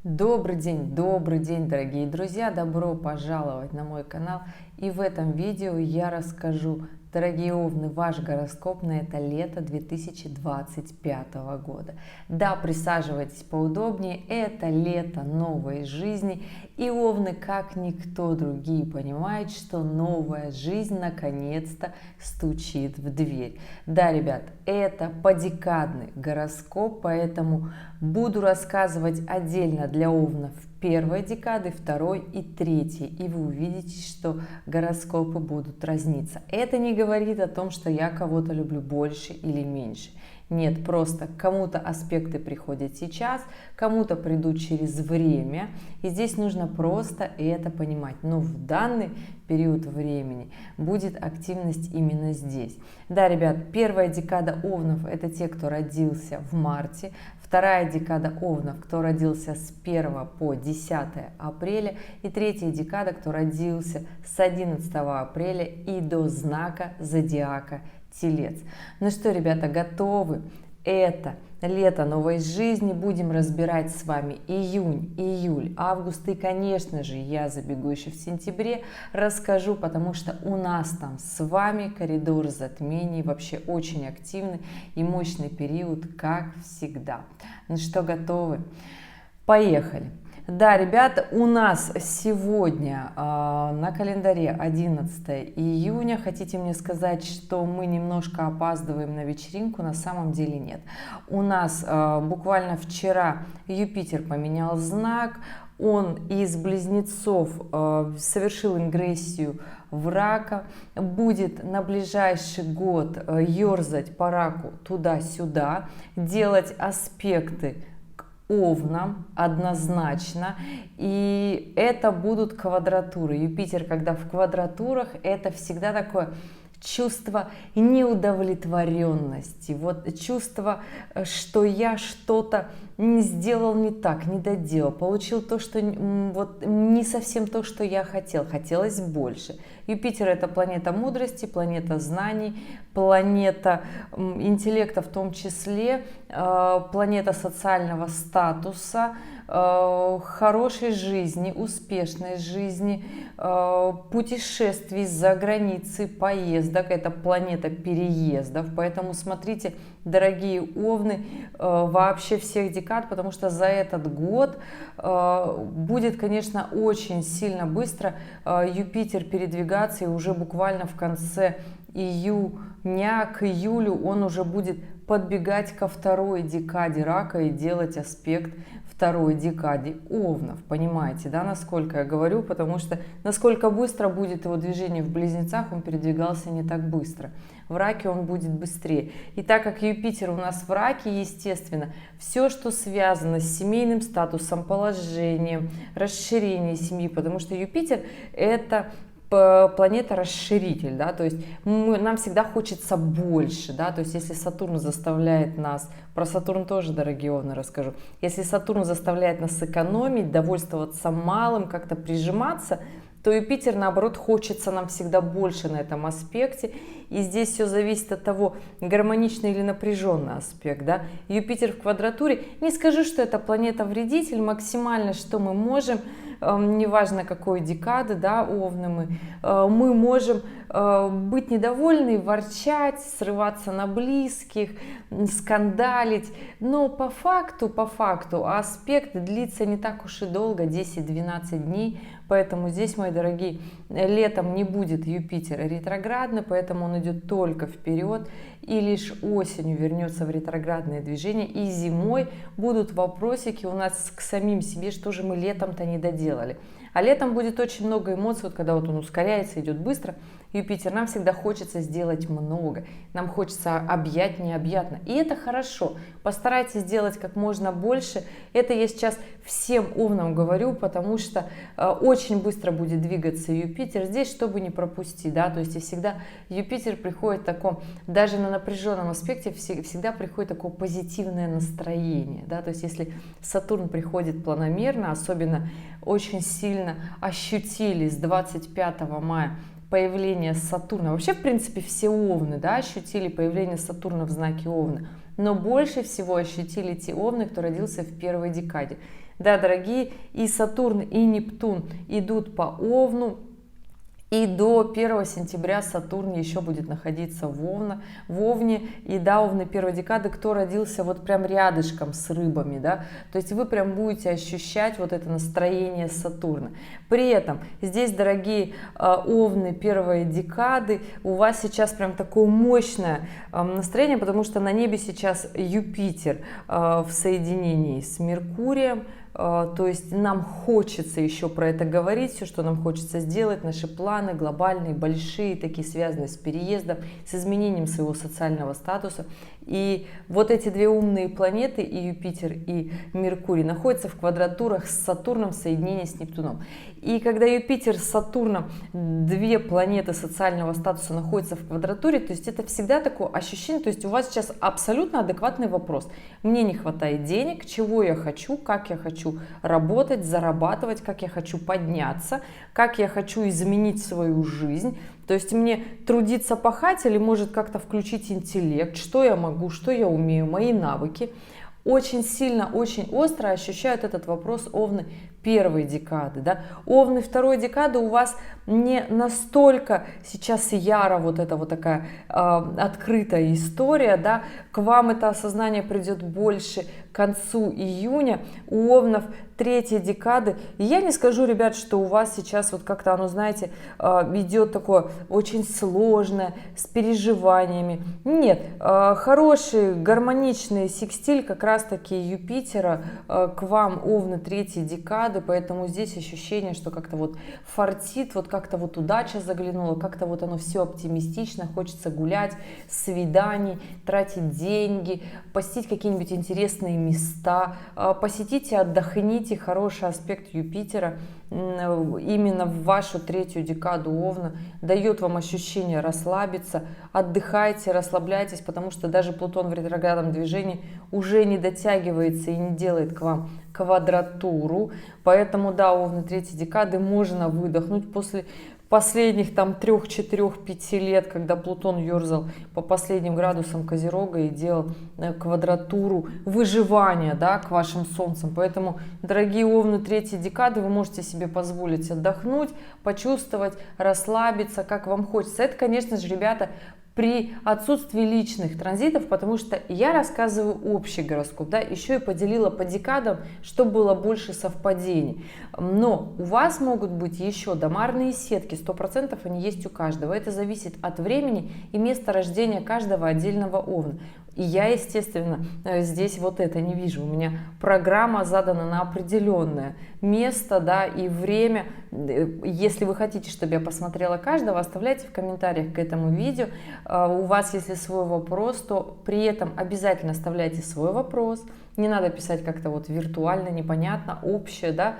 Добрый день, дорогие друзья! Добро пожаловать на мой канал. И в этом видео я расскажу, дорогие овны, ваш гороскоп на это лето 2025 года. Да, присаживайтесь поудобнее, это лето новой жизни. И овны, как никто другие, понимают, что новая жизнь наконец-то стучит в дверь. Да, ребят, это подекадный гороскоп, поэтому буду рассказывать отдельно для овнов первой декады, второй и третьей, и вы увидите, что гороскопы будут разниться. Это не говорит о том, что я кого-то люблю больше или меньше. Нет, просто кому-то аспекты приходят сейчас, кому-то придут через время, и здесь нужно просто это понимать. Но в данный период времени будет активность именно здесь. Да, ребят, первая декада овнов – это те, кто родился в марте, вторая декада овнов, кто родился с 1 по 10 апреля, и третья декада, кто родился с 11 апреля и до знака зодиака Телец. Ну что, ребята, готовы? Это лето новой жизни. Будем разбирать с вами июнь, июль, август. И, конечно же, я забегу еще в сентябре, расскажу, потому что у нас там с вами коридор затмений. Вообще очень активный и мощный период, как всегда. Ну что, готовы? Поехали! Да, ребята, у нас сегодня на календаре 11 июня. Хотите мне сказать, что мы немножко опаздываем на вечеринку? На самом деле нет. У нас буквально вчера Юпитер поменял знак. Он из Близнецов совершил ингрессию в Рака. Будет на ближайший год ерзать по Раку туда-сюда, делать аспекты Овнам однозначно, и это будут квадратуры. Юпитер, когда в квадратурах, это всегда такое чувство неудовлетворенности, вот чувство, что я что-то не сделал не так, не доделал, получил то, что вот не совсем то, что я хотел, хотелось больше. Юпитер – это планета мудрости, планета знаний, планета интеллекта в том числе, планета социального статуса, хорошей жизни, успешной жизни, путешествий за границей, поездок. Это планета переездов. Поэтому смотрите, дорогие овны, вообще всех декад, потому что за этот год будет, конечно, очень сильно быстро Юпитер передвигаться, и уже буквально в конце июня к июлю он уже будет подбегать ко второй декаде Рака и делать аспект второй декаде Овнов. Понимаете, да, насколько я говорю? Потому что насколько быстро будет его движение в Близнецах, он передвигался не так быстро. В Раке он будет быстрее. И так как Юпитер у нас в Раке, естественно, все, что связано с семейным статусом, положением, расширением семьи, потому что Юпитер – это планета-расширитель, да, то есть нам всегда хочется больше, да, то есть если Сатурн заставляет нас, про Сатурн тоже, дорогие овны, расскажу, если Сатурн заставляет нас экономить, довольствоваться малым, как-то прижиматься, то Юпитер, наоборот, хочется нам всегда больше на этом аспекте. И здесь все зависит от того, гармоничный или напряженный аспект. Да? Юпитер в квадратуре, не скажу, что это планета-вредитель, максимально, что мы можем, неважно какой декады, да, овны мы можем быть недовольны, ворчать, срываться на близких, скандалить. Но по факту аспект длится не так уж и долго, 10-12 дней. Поэтому здесь, мои дорогие, летом не будет Юпитера ретроградный, поэтому он идет только вперед, и лишь осенью вернется в ретроградное движение, и зимой будут вопросики у нас к самим себе, что же мы летом-то не доделали. А летом будет очень много эмоций, вот когда вот он ускоряется, идет быстро, Юпитер, нам всегда хочется сделать много, нам хочется объять необъятно, и это хорошо. Постарайтесь сделать как можно больше. Это я сейчас всем овнам говорю, потому что очень быстро будет двигаться Юпитер здесь, чтобы не пропустить, да, то есть и всегда Юпитер приходит в таком, даже на напряженном аспекте всегда приходит такое позитивное настроение, да, то есть если Сатурн приходит планомерно, особенно очень сильно ощутили с 25 мая появление Сатурна. Вообще, в принципе, все овны, да, ощутили появление Сатурна в знаке Овна, но больше всего ощутили те овны, кто родился в первой декаде. Да, дорогие, и Сатурн, и Нептун идут по Овну. И до 1 сентября Сатурн еще будет находиться в Овне. И да, Овны первой декады, кто родился вот прям рядышком с рыбами, да, то есть вы прям будете ощущать вот это настроение Сатурна. При этом здесь, дорогие Овны первой декады, у вас сейчас прям такое мощное настроение, потому что на небе сейчас Юпитер в соединении с Меркурием. То есть нам хочется еще про это говорить, все, что нам хочется сделать, наши планы глобальные, большие, такие связанные с переездом, с изменением своего социального статуса. И вот эти две умные планеты, и Юпитер, и Меркурий, находятся в квадратурах с Сатурном в соединении с Нептуном. И когда Юпитер с Сатурном, две планеты социального статуса, находятся в квадратуре, то есть это всегда такое ощущение, то есть у вас сейчас абсолютно адекватный вопрос. Мне не хватает денег, чего я хочу, как я хочу работать, зарабатывать, как я хочу подняться, как я хочу изменить свою жизнь. То есть мне трудиться, пахать или может как-то включить интеллект, что я могу, что я умею, мои навыки. Очень сильно, очень остро ощущают этот вопрос Овны первой декады. Да? Овны второй декады у вас не настолько сейчас яро вот эта вот такая открытая история. Да? К вам это осознание придет больше к концу июня. У Овнов третьей декады. И я не скажу, ребят, что у вас сейчас вот как-то оно, знаете, идет такое очень сложное, с переживаниями. Нет, хороший, гармоничный секстиль как раз-таки Юпитера к вам, Овны третьей декады, поэтому здесь ощущение, что как-то вот фартит, вот как-то вот удача заглянула, как-то вот оно все оптимистично, хочется гулять, свиданий, тратить деньги, посетить какие-нибудь интересные места, посетите, отдохните. Хороший аспект Юпитера именно в вашу третью декаду Овна дает вам ощущение расслабиться, отдыхайте, расслабляйтесь, потому что даже Плутон в ретроградном движении уже не дотягивается и не делает к вам квадратуру, поэтому да, Овны третьей декады можно выдохнуть после последних там 3, 4, 5 лет, когда Плутон ерзал по последним градусам Козерога и делал квадратуру выживания, да, к вашим солнцам. Поэтому, дорогие Овны третьей декады, вы можете себе позволить отдохнуть, почувствовать, расслабиться, как вам хочется. Это, конечно же, ребята, при отсутствии личных транзитов, потому что я рассказываю общий гороскоп, да, еще и поделила по декадам, чтобы было больше совпадений. Но у вас могут быть еще домарные сетки, 100% они есть у каждого. Это зависит от времени и места рождения каждого отдельного Овна. И я, естественно, здесь вот это не вижу. У меня программа задана на определенное место, да, и время. Если вы хотите, чтобы я посмотрела каждого, оставляйте в комментариях к этому видео. У вас, если свой вопрос, то при этом обязательно оставляйте свой вопрос. Не надо писать как-то вот виртуально, непонятно, общее, да,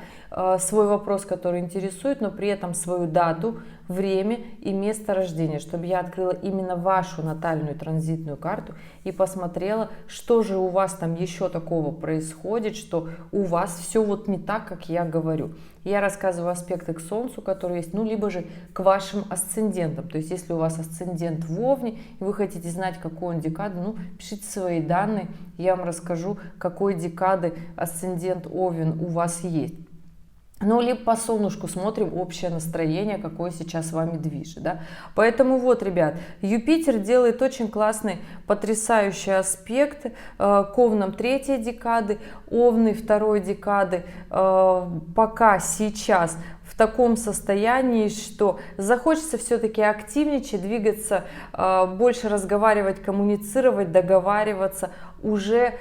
свой вопрос, который интересует, но при этом свою дату, время и место рождения, чтобы я открыла именно вашу натальную транзитную карту и посмотрела, что же у вас там еще такого происходит, что у вас все вот не так, как я говорю. Я рассказываю аспекты к Солнцу, которые есть, ну, либо же к вашим асцендентам. То есть, если у вас асцендент в Овне, и вы хотите знать, какой он декады, ну, пишите свои данные, я вам расскажу, какой декады асцендент Овен у вас есть. Ну, либо по солнышку смотрим общее настроение, какое сейчас с вами движет, да. Поэтому вот, ребят, Юпитер делает очень классный, потрясающий аспект к Овнам третьей декады, Овны второй декады, пока сейчас в таком состоянии, что захочется все-таки активничать, двигаться, больше разговаривать, коммуницировать, договариваться уже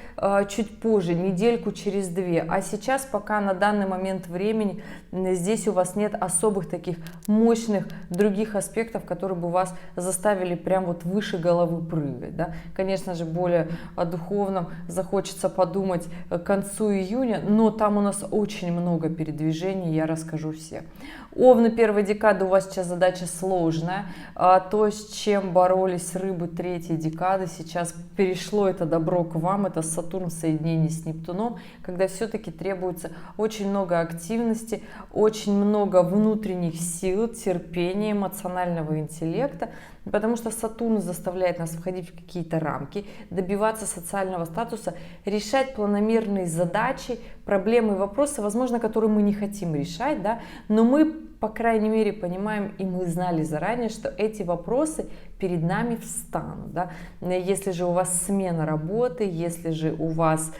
чуть позже, недельку через 2. А сейчас пока на данный момент времени здесь у вас нет особых таких мощных других аспектов, которые бы вас заставили прям вот выше головы прыгать, да? Конечно же, более о духовном захочется подумать к концу июня, но там у нас очень много передвижений, я расскажу все. Овны первой декады, у вас сейчас задача сложная. То, с чем боролись рыбы третьей декады, сейчас перешло это добро к вам. Это Сатурн в соединении с Нептуном, когда все-таки требуется очень много активности, очень много внутренних сил, терпения, эмоционального интеллекта. Потому что Сатурн заставляет нас входить в какие-то рамки, добиваться социального статуса, решать планомерные задачи, проблемы и вопросы, возможно, которые мы не хотим решать, да, но мы, по крайней мере, понимаем, и мы знали заранее, что эти вопросы перед нами встанут, да. Если же у вас смена работы, если же у вас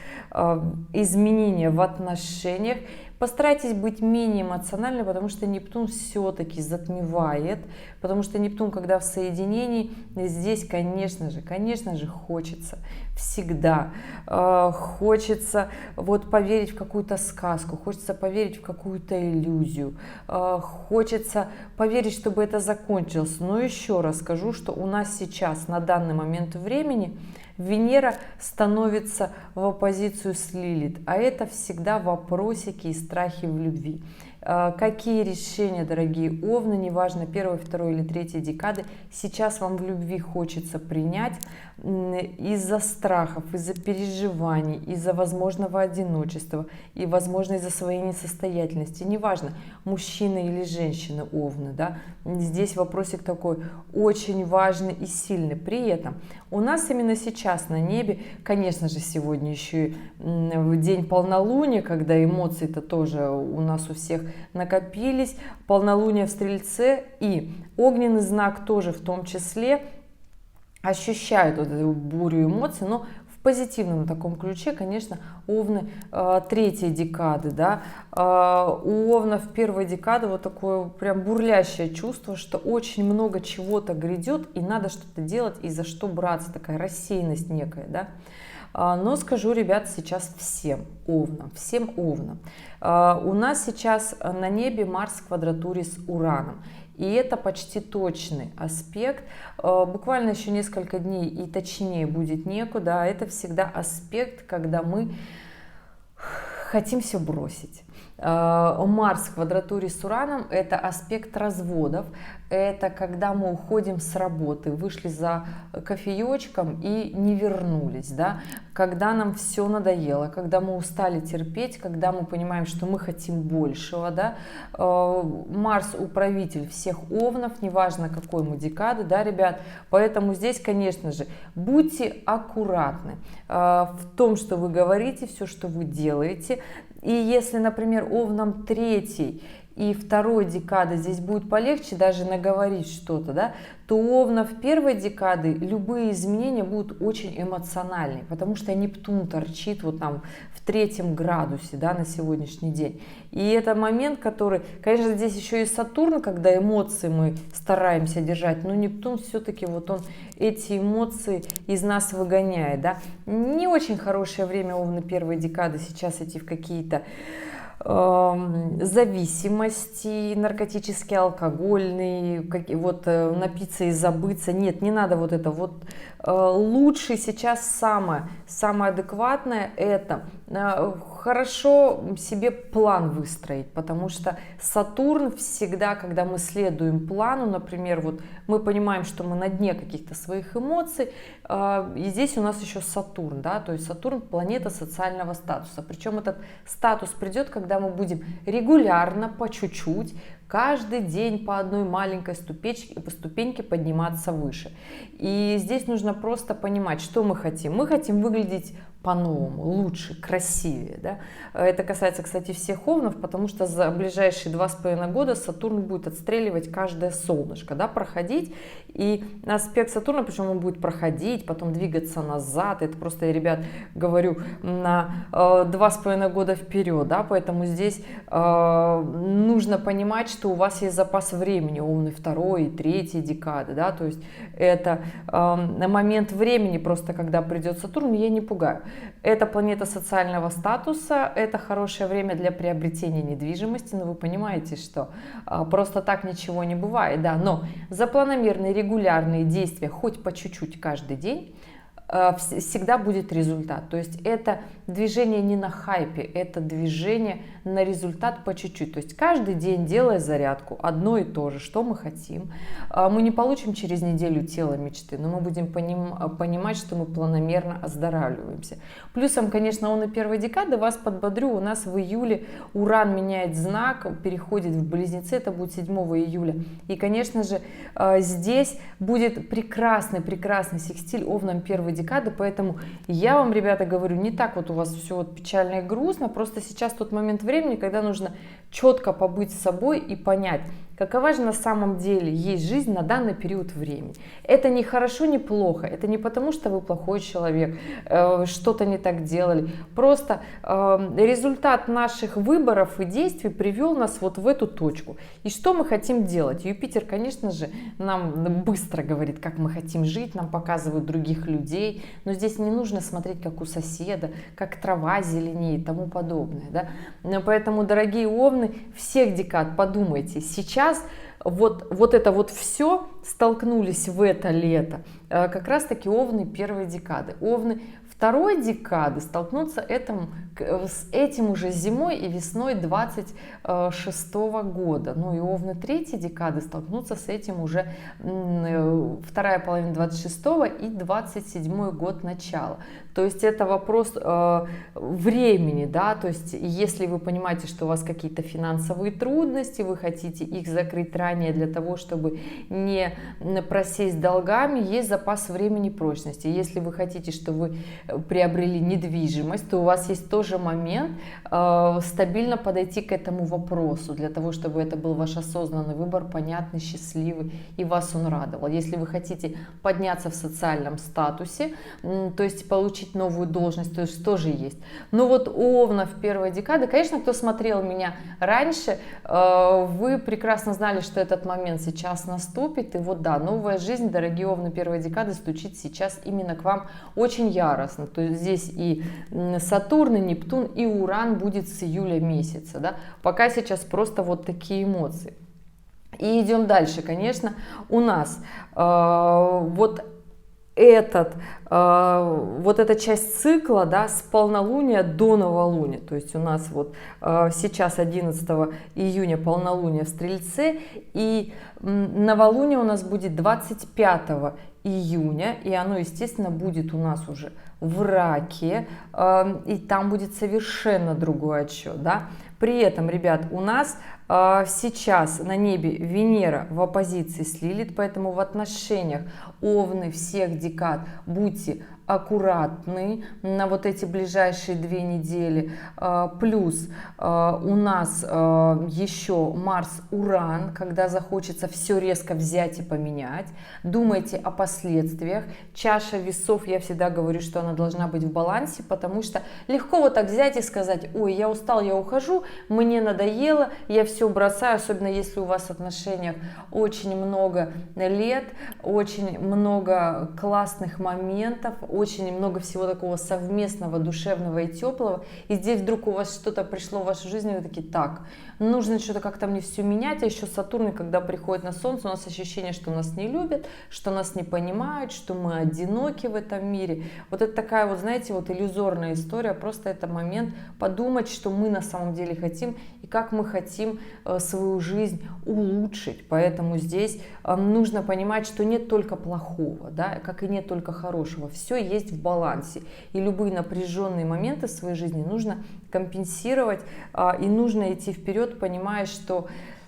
изменения в отношениях, постарайтесь быть менее эмоциональны, потому что Нептун все-таки затмевает, потому что Нептун, когда в соединении, здесь, конечно же, хочется всегда, хочется вот поверить в какую-то сказку, хочется поверить в какую-то иллюзию, хочется поверить, чтобы это закончилось. Но еще раз скажу, что у нас сейчас на данный момент времени Венера становится в оппозицию с Лилит, а это всегда вопросики и страхи в любви. Какие решения, дорогие овны, неважно, первой, второй или третьей декады, сейчас вам в любви хочется принять из-за страхов, из-за переживаний, из-за возможного одиночества и, возможно, из-за своей несостоятельности. Неважно, мужчина или женщина овны, да, здесь вопросик такой очень важный и сильный. При этом у нас именно сейчас на небе, конечно же, сегодня еще и день полнолуния, когда эмоции-то тоже у нас у всех накопились, полнолуние в Стрельце и огненный знак тоже в том числе ощущают вот эту бурю эмоций, но в позитивном таком ключе, конечно, овны третьей декады, да, у овнов первой декады вот такое прям бурлящее чувство, что очень много чего-то грядет и надо что-то делать и за что браться, такая рассеянность некая, да. Но скажу, ребят, сейчас всем овнам. У нас сейчас на небе Марс в квадратуре с Ураном. И это почти точный аспект. Буквально еще несколько дней и точнее будет некуда. Это всегда аспект, когда мы хотим все бросить. Марс в квадратуре с Ураном – это аспект разводов, это когда мы уходим с работы, вышли за кофеечком и не вернулись, да? Когда нам все надоело, когда мы устали терпеть, когда мы понимаем, что мы хотим большего, да? Марс – управитель всех овнов, неважно какой мы декады, да, ребят, поэтому здесь, конечно же, будьте аккуратны в том, что вы говорите, все, что вы делаете. И если, например, овнам третьей и второй декады здесь будет полегче даже наговорить что-то, да, то у овнов первой декады любые изменения будут очень эмоциональные, потому что Нептун торчит вот там в третьем градусе, да, на сегодняшний день. И это момент, который, конечно, здесь еще и Сатурн, когда эмоции мы стараемся держать, но Нептун все-таки вот он эти эмоции из нас выгоняет, да. Не очень хорошее время овны первой декады сейчас идти в какие-то зависимости, наркотические, алкогольные, вот напиться и забыться. Нет, не надо вот это. Вот лучше сейчас самое адекватное это хорошо себе план выстроить, потому что Сатурн всегда, когда мы следуем плану, например, вот мы понимаем, что мы на дне каких-то своих эмоций, и здесь у нас еще Сатурн, да, то есть Сатурн планета социального статуса, причем этот статус придет, когда мы будем регулярно, по чуть-чуть, каждый день по одной маленькой ступеньке подниматься выше. И здесь нужно просто понимать, что мы хотим. Мы хотим выглядеть по-новому, лучше, красивее. Да? Это касается, кстати, всех овнов, потому что за ближайшие 2,5 года Сатурн будет отстреливать каждое солнышко, да, проходить. И аспект Сатурна, причем он будет проходить, потом двигаться назад. Это просто я, ребят, говорю на 2,5 года вперед. Да? Поэтому здесь нужно понимать, что у вас есть запас времени, овны второй и третьей декады. Да? То есть это момент времени, просто когда придет Сатурн, я не пугаю. Это планета социального статуса, это хорошее время для приобретения недвижимости, но вы понимаете, что просто так ничего не бывает, да, но за планомерные регулярные действия, хоть по чуть-чуть каждый день, всегда будет результат. То есть это движение не на хайпе, это движение на результат по чуть-чуть. То есть каждый день, делая зарядку, одно и то же, что мы хотим, мы не получим через неделю тело мечты, но мы будем понимать, что мы планомерно оздоравливаемся. Плюсом, конечно, он и первой декады вас подбодрю. У нас в июле Уран меняет знак, переходит в Близнецы, это будет 7 июля. И, конечно же, здесь будет прекрасный секстиль овнам первой декады, поэтому я вам, ребята, говорю, не так вот у вас все вот печально и грустно, просто сейчас тот момент времени, когда нужно четко побыть с собой и понять, какова же на самом деле есть жизнь на данный период времени. Это не хорошо, не плохо, это не потому, что вы плохой человек, что-то не так делали. Просто результат наших выборов и действий привел нас вот в эту точку. И что мы хотим делать? Юпитер, конечно же, нам быстро говорит, как мы хотим жить, нам показывают других людей, но здесь не нужно смотреть, как у соседа, как трава зеленеет и тому подобное. Да? Поэтому, дорогие овны, всех декад подумайте, сейчас вот это вот все столкнулись в это лето, как раз таки овны первой декады. Овны второй декады столкнутся с этим уже зимой и весной 26 года. Ну и овны третьей декады столкнутся с этим уже вторая половина 26 и 27 год начала. То есть это вопрос времени, да, то есть если вы понимаете, что у вас какие-то финансовые трудности, вы хотите их закрыть ранее для того, чтобы не просесть долгами, есть запас времени прочности. Если вы хотите, чтобы вы приобрели недвижимость, то у вас есть тоже момент стабильно подойти к этому вопросу, для того, чтобы это был ваш осознанный выбор, понятный, счастливый, и вас он радовал. Если вы хотите подняться в социальном статусе, то есть получить новую должность, то есть тоже есть. Но вот у овнов первой декады, конечно, кто смотрел меня раньше, вы прекрасно знали, что этот момент сейчас наступит, и вот да, новая жизнь, дорогие овны первой декады, стучит сейчас именно к вам очень яростно. То есть здесь и Сатурн, и Нептун, и Уран будет с июля месяца, да? Пока сейчас просто вот такие эмоции. И идем дальше, конечно, у нас вот эта часть цикла, да, с полнолуния до новолуния, то есть у нас вот сейчас 11 июня полнолуние в Стрельце, и новолуние у нас будет 25 июня, и оно, естественно, будет у нас уже в Раке, и там будет совершенно другой отсчет, да. При этом, ребят, у нас сейчас на небе Венера в оппозиции с Лилит, поэтому в отношениях овны всех декад будьте аккуратны на вот эти ближайшие 2 недели. Плюс у нас еще Марс-Уран, когда захочется все резко взять и поменять. Думайте о последствиях. Чаша весов, я всегда говорю, что она должна быть в балансе, потому что легко вот так взять и сказать: ой, я устал, я ухожу, мне надоело, я все бросаю, особенно если у вас в отношениях очень много лет, очень много классных моментов, очень много всего такого совместного, душевного и теплого, и здесь вдруг у вас что-то пришло в вашу жизнь, и вы такие: так, нужно что-то как-то мне все менять. А еще Сатурн, когда приходит на Солнце, у нас ощущение, что нас не любят, что нас не понимают, что мы одиноки в этом мире. Вот это такая вот, знаете, вот иллюзорная история, просто это момент подумать, что мы на самом деле хотим и как мы хотим свою жизнь улучшить. Поэтому здесь нужно понимать, что нет только плохого, да, как и нет только хорошего, все есть в балансе, и любые напряженные моменты в своей жизни нужно компенсировать, и нужно идти вперед, понимая, что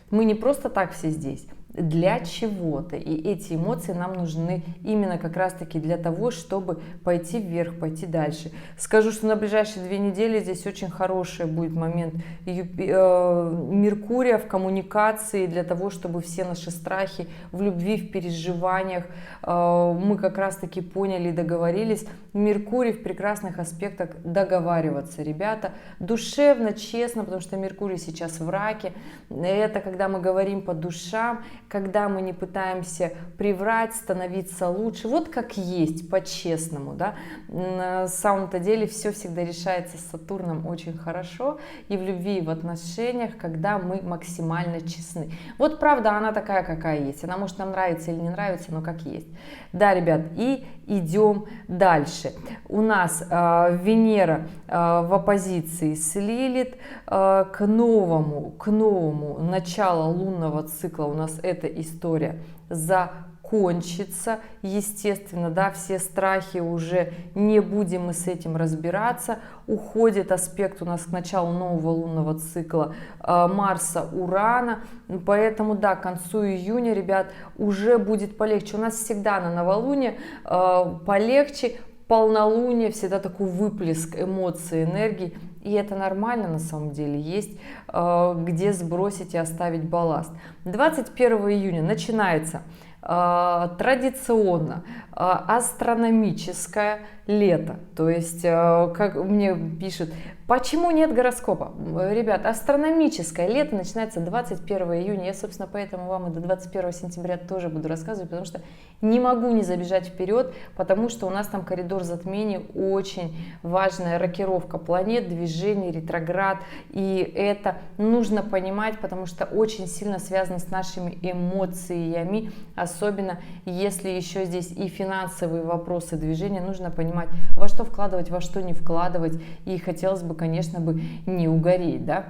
мы не просто так все здесь, для чего-то, и эти эмоции нам нужны именно как раз-таки для того, чтобы пойти вверх, пойти дальше. Скажу, что на ближайшие 2 недели здесь очень хороший будет момент Меркурия в коммуникации, для того, чтобы все наши страхи в любви, в переживаниях мы как раз-таки поняли и договорились. Меркурий в прекрасных аспектах договариваться, ребята, душевно, честно, потому что Меркурий сейчас в Раке. Это когда мы говорим по душам, когда мы не пытаемся приврать, становиться лучше, вот как есть, по-честному, да. На самом-то деле все всегда решается с Сатурном очень хорошо, и в любви, и в отношениях, когда мы максимально честны. Вот правда, она такая, какая есть, она может нам нравиться или не нравится, но как есть. Да, ребят, и идем дальше. У нас Венера в оппозиции с Лилит, к новому началу лунного цикла у нас эта история закончится. Естественно, да, все страхи уже не будем мы с этим разбираться. Уходит аспект у нас к началу нового лунного цикла Марса, Урана. Поэтому, да, к концу июня, ребят, уже будет полегче. У нас всегда на новолуние полегче, полнолуние всегда такой выплеск эмоций, энергии, и это нормально на самом деле, есть где сбросить и оставить балласт. 21 июня начинается традиционно астрономическое лето, то есть, как мне пишут, почему нет гороскопа? Ребят, астрономическое лето начинается 21 июня, я, собственно, поэтому вам и до 21 сентября тоже буду рассказывать, потому что не могу не забежать вперед, потому что у нас там коридор затмений, очень важная рокировка планет, движение, ретроград, и это нужно понимать, потому что очень сильно связано с нашими эмоциями, особенно если еще здесь и финансовые вопросы движения, нужно понимать, во что вкладывать, во что не вкладывать, и хотелось бы, конечно, не угореть, да.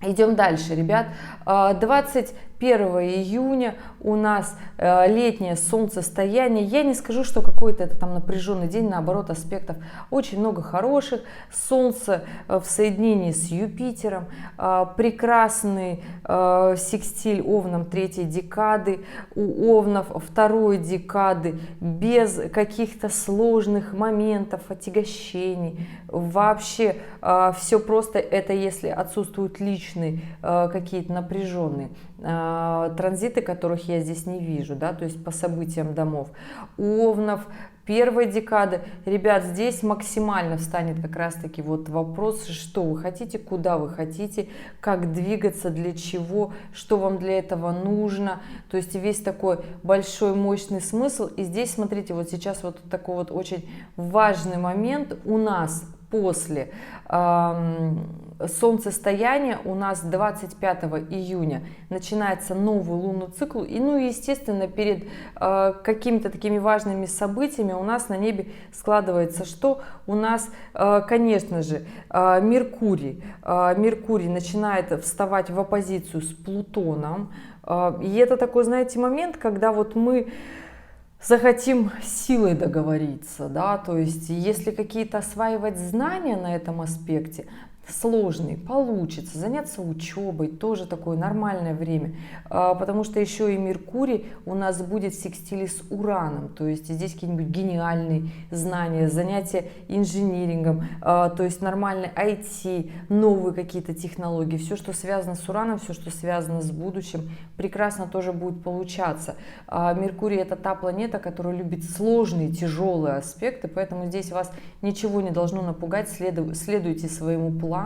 Идем дальше, ребят. 21 июня у нас летнее солнцестояние. Я не скажу, что какой-то это там напряженный день, наоборот, аспектов очень много хороших. Солнце в соединении с Юпитером, прекрасный секстиль Овнам третьей декады, у Овнов второй декады, без каких-то сложных моментов, отягощений. Вообще все просто, это если отсутствуют личные какие-то напряженные транзиты, которых я здесь не вижу, да, то есть по событиям домов. У Овнов первой декады, ребят, здесь максимально встанет как раз таки вот вопрос, что вы хотите, куда вы хотите, как двигаться, для чего, что вам для этого нужно, то есть весь такой большой мощный смысл. И здесь, смотрите, вот сейчас вот такой вот очень важный момент у нас после солнцестояния, у нас 25 июня начинается новый лунный цикл, и, ну, естественно, перед какими-то такими важными событиями у нас на небе складывается, что у нас, конечно же, Меркурий начинает вставать в оппозицию с Плутоном, и это такой, знаете, момент, когда вот мы захотим силой договориться, да, то есть если какие-то осваивать знания на этом аспекте, сложный, получится, заняться учебой, тоже такое нормальное время, потому что еще и Меркурий у нас будет в секстиле с Ураном, то есть здесь какие-нибудь гениальные знания, занятия инжинирингом, то есть нормальный IT, новые какие-то технологии, все, что связано с Ураном, все, что связано с будущим, прекрасно тоже будет получаться. Меркурий — это та планета, которая любит сложные, тяжелые аспекты, поэтому здесь вас ничего не должно напугать, следуйте своему плану.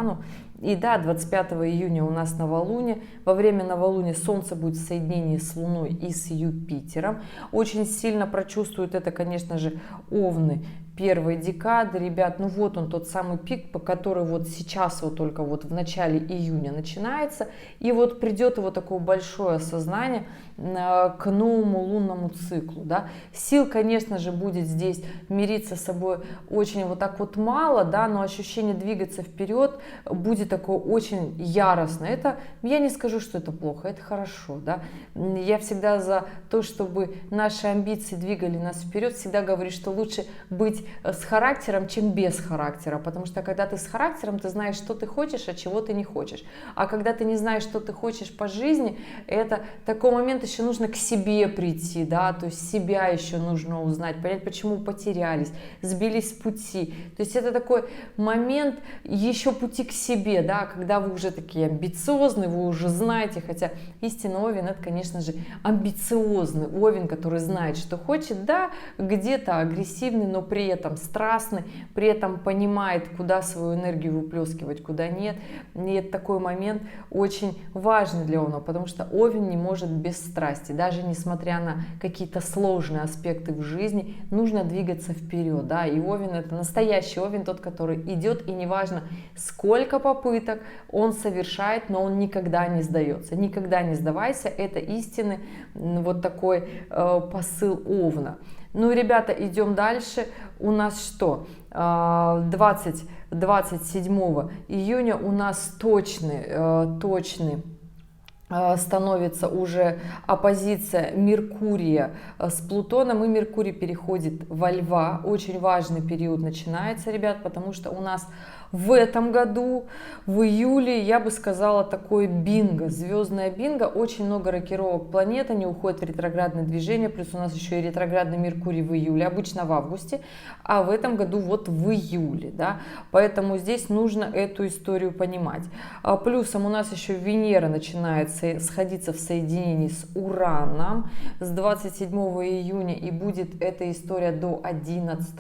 И да, 25 июня у нас новолуние. Во время новолуния Солнце будет в соединении с Луной и с Юпитером. Очень сильно прочувствуют это, конечно же, Овны первой декады, ребят. Ну вот он, тот самый пик, по который вот сейчас вот только вот в начале июня начинается. И вот придет его такое большое осознание к новому лунному циклу, да. Сил, конечно же, будет здесь мириться с собой очень вот так вот мало, да, но ощущение двигаться вперед будет такое очень яростное. Это, я не скажу, что это плохо, это хорошо, да. Я всегда за то, чтобы наши амбиции двигали нас вперед, всегда говорю, что лучше быть с характером, чем без характера, потому что когда ты с характером, ты знаешь, что ты хочешь, а чего ты не хочешь. А когда ты не знаешь, что ты хочешь по жизни, это такой момент, еще нужно к себе прийти, да, то есть себя еще нужно узнать, понять, почему потерялись, сбились с пути. То есть это такой момент еще пути к себе, да, когда вы уже такие амбициозные, вы уже знаете, хотя истинный Овен — это, конечно же, амбициозный Овен, который знает, что хочет, да, где-то агрессивный, но при этом страстный, при этом понимает, куда свою энергию выплескивать, куда нет. И это такой момент очень важный для Овна, потому что Овен не может без страсти, даже несмотря на какие-то сложные аспекты в жизни, нужно двигаться вперед, да, и Овен — это настоящий Овен, тот, который идет, и неважно, сколько попыток он совершает, но он никогда не сдается, никогда не сдавайся, это истинный вот такой посыл Овна. Ну, ребята, идем дальше. У нас что? 27 июня у нас точный становится уже оппозиция Меркурия с Плутоном, и Меркурий переходит во Льва. Очень важный период начинается, ребят, потому что у нас В этом году, в июле, я бы сказала, такое бинго, звездное бинго, очень много рокировок планет, они уходят в ретроградное движение, плюс у нас еще и ретроградный Меркурий в июле, обычно в августе, а в этом году вот в июле, да, поэтому здесь нужно эту историю понимать. Плюсом у нас еще Венера начинает сходиться в соединении с Ураном с 27 июня, и будет эта история до 11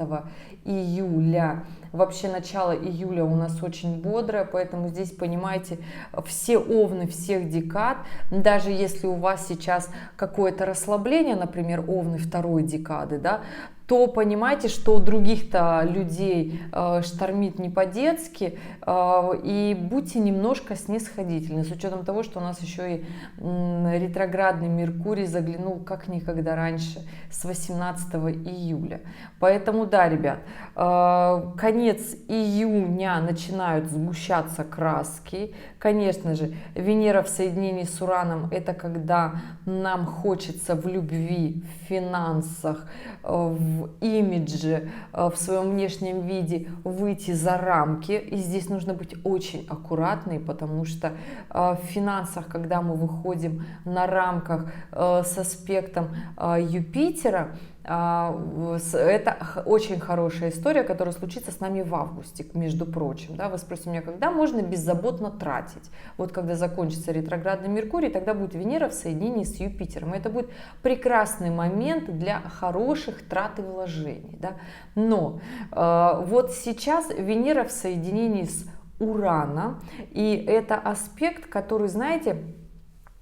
июля. Вообще начало июля у нас очень бодрое, поэтому здесь, понимаете, все овны всех декад, даже если у вас сейчас какое-то расслабление, например, овны второй декады, да, то понимаете, что у других-то людей штормит не по-детски, и будьте немножко снисходительны, с учетом того, что у нас еще и ретроградный Меркурий заглянул как никогда раньше, с 18 июля. Поэтому да, ребят, конец июня начинают сгущаться краски. Конечно же, Венера в соединении с Ураном — это когда нам хочется в любви, в финансах, в имидже, в своем внешнем виде выйти за рамки. И здесь нужно быть очень аккуратной, потому что в финансах, когда мы выходим на рамках с аспектом Юпитера, это очень хорошая история, которая случится с нами в августе, между прочим. Да? Вы спросите меня, когда можно беззаботно тратить? Вот когда закончится ретроградный Меркурий, тогда будет Венера в соединении с Юпитером. И это будет прекрасный момент для хороших трат и вложений. Да? Но вот сейчас Венера в соединении с Ураном, и это аспект, который, знаете,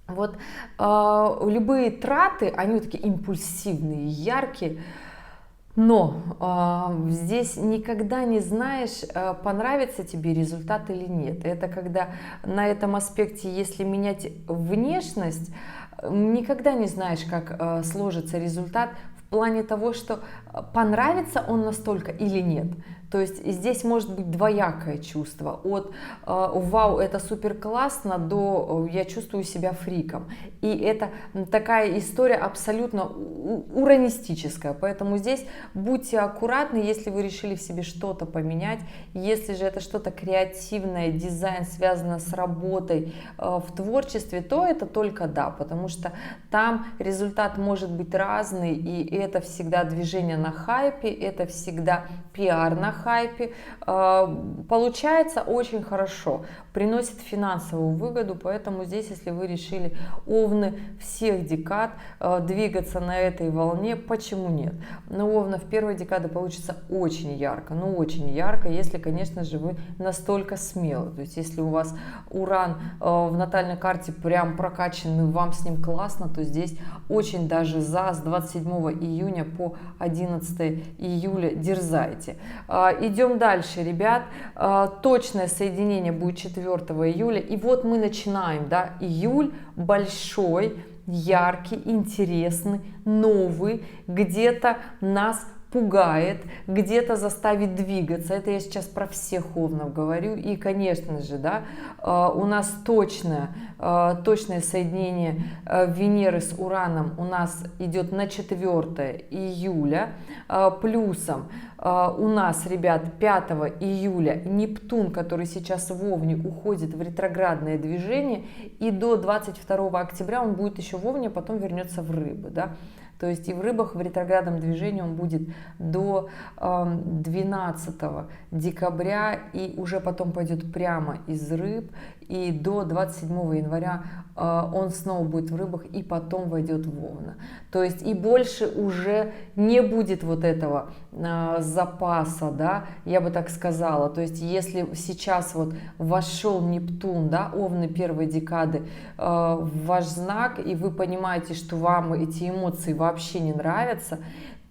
вот любые траты, они вот такие импульсивные, яркие, но здесь никогда не знаешь, понравится тебе результат или нет. Это когда на этом аспекте, если менять внешность, никогда не знаешь, как сложится результат в плане того, что понравится он настолько или нет. То есть здесь может быть двоякое чувство. От «вау, это супер классно» до «я чувствую себя фриком». И это такая история абсолютно уранистическая. Поэтому здесь будьте аккуратны, если вы решили в себе что-то поменять. Если же это что-то креативное, дизайн, связано с работой в творчестве, то это только да. Потому что там результат может быть разный. И это всегда движение на хайпе, это всегда пиар на хайпе. Получается очень хорошо, приносит финансовую выгоду, поэтому здесь, если вы решили, овны всех декад, двигаться на этой волне, почему нет? Но у овнов первой декады получится очень ярко, ну очень ярко, если, конечно же, вы настолько смелы. То есть если у вас Уран в натальной карте прям прокачанный, вам с ним классно, то здесь очень даже с 27 июня по 11 июля дерзайте. Идем дальше, ребят. Точное соединение будет 4 июля. И вот мы начинаем, да, июль большой, яркий, интересный, новый, где-то нас пугает, где-то заставит двигаться. Это я сейчас про всех овнов говорю. И, конечно же, да, у нас точное соединение Венеры с Ураном у нас идет на 4 июля. Плюсом у нас, ребят, 5 июля Нептун, который сейчас в Овне, уходит в ретроградное движение. И до 22 октября он будет еще в Овне, а потом вернется в Рыбы. Да? То есть и в Рыбах в ретроградном движении он будет до 12 декабря и уже потом пойдет прямо из Рыб. И до 27 января он снова будет в Рыбах и потом войдет в Овна. То есть и больше уже не будет вот этого запаса, да, я бы так сказала. То есть если сейчас вот вошел Нептун, да, Овны первой декады, в ваш знак, и вы понимаете, что вам эти эмоции вообще не нравятся,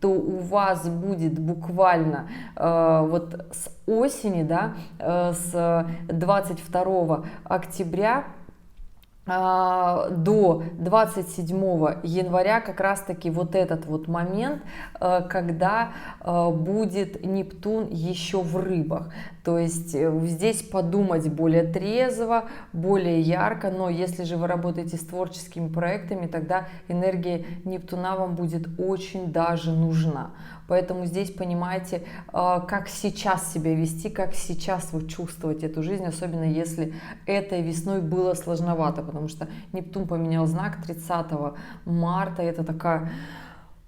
то у вас будет буквально вот с осени, да, с 22 октября до 27 января как раз-таки вот этот вот момент, когда будет Нептун еще в рыбах. То есть здесь подумать более трезво, более ярко, но если же вы работаете с творческими проектами, тогда энергия Нептуна вам будет очень даже нужна. Поэтому здесь понимаете, как сейчас себя вести, как сейчас вы чувствовать эту жизнь, особенно если этой весной было сложновато, потому что Нептун поменял знак 30 марта, это такая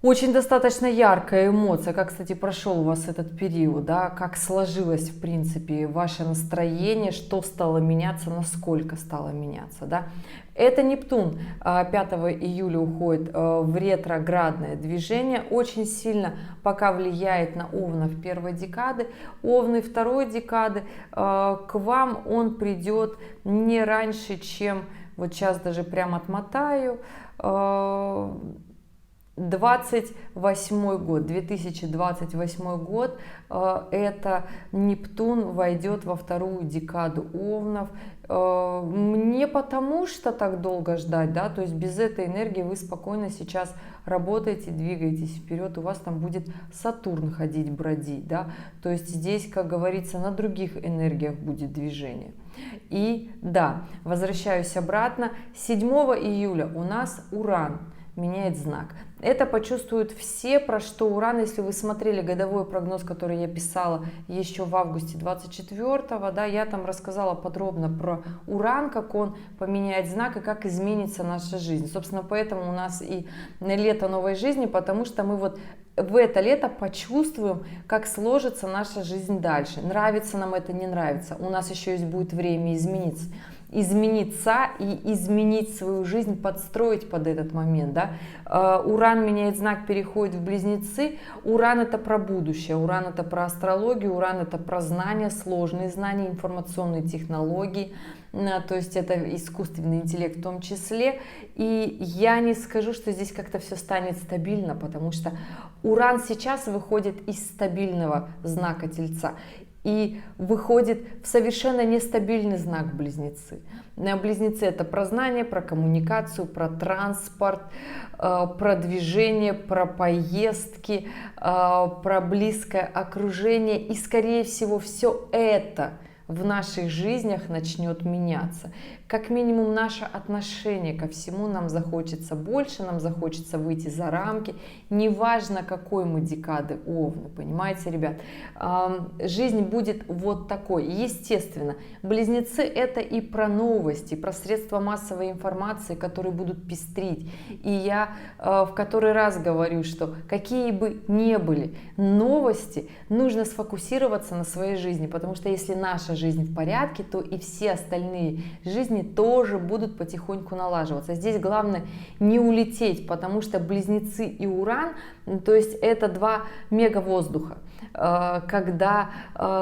очень достаточно яркая эмоция, как, кстати, прошел у вас этот период, да, как сложилось, в принципе, ваше настроение, что стало меняться, насколько стало меняться, да. Это Нептун 5 июля уходит в ретроградное движение, очень сильно пока влияет на Овнов первой декады. Овны второй декады, к вам он придет не раньше, чем, вот сейчас даже прям отмотаю, 28 год, 2028 год, это Нептун войдет во вторую декаду Овнов. Не потому что так долго ждать, да, то есть без этой энергии вы спокойно сейчас работаете, двигаетесь вперед, у вас там будет Сатурн ходить, бродить, да, то есть здесь, как говорится, на других энергиях будет движение. И да, возвращаюсь обратно, 7 июля у нас Уран меняет знак. Это почувствуют все, про что Уран, если вы смотрели годовой прогноз, который я писала еще в августе 24-го, да, я там рассказала подробно про Уран, как он поменяет знак и как изменится наша жизнь. Собственно, поэтому у нас и лето новой жизни, потому что мы вот в это лето почувствуем, как сложится наша жизнь дальше. Нравится нам это, не нравится. У нас еще есть будет время измениться и изменить свою жизнь, подстроить под этот момент, да. Уран меняет знак, переходит в Близнецы. Уран — это про будущее, Уран — это про астрологию, Уран — это про знания, сложные знания, информационные технологии, то есть это искусственный интеллект в том числе. И я не скажу, что здесь как-то все станет стабильно, потому что Уран сейчас выходит из стабильного знака Тельца и выходит в совершенно нестабильный знак Близнецы. Близнецы — это про знания, про коммуникацию, про транспорт, про движение, про поездки, про близкое окружение. И, скорее всего, все это в наших жизнях начнет меняться. Как минимум наше отношение ко всему нам захочется больше, нам захочется выйти за рамки. Неважно, какой мы декады Овны, понимаете, ребят. Жизнь будет вот такой. Естественно, Близнецы — это и про новости, про средства массовой информации, которые будут пестрить. И я в который раз говорю, что какие бы ни были новости, нужно сфокусироваться на своей жизни, потому что если наша жизнь в порядке, то и все остальные жизни тоже будут потихоньку налаживаться. Здесь главное не улететь, потому что Близнецы и Уран, то есть это два мегавоздуха, когда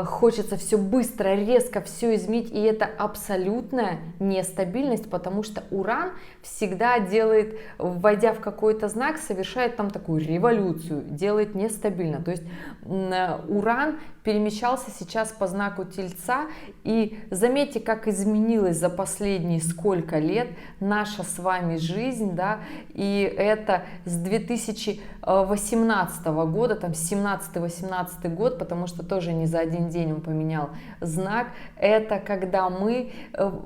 хочется все быстро, резко все изменить, и это абсолютная нестабильность, потому что Уран всегда делает, войдя в какой-то знак, совершает там такую революцию, делает нестабильно. То есть Уран перемещался сейчас по знаку Тельца, и заметьте, как изменилась за последние сколько лет наша с вами жизнь, да, и это с 2018 года, там 17-18 год, потому что тоже не за один день он поменял знак, это когда мы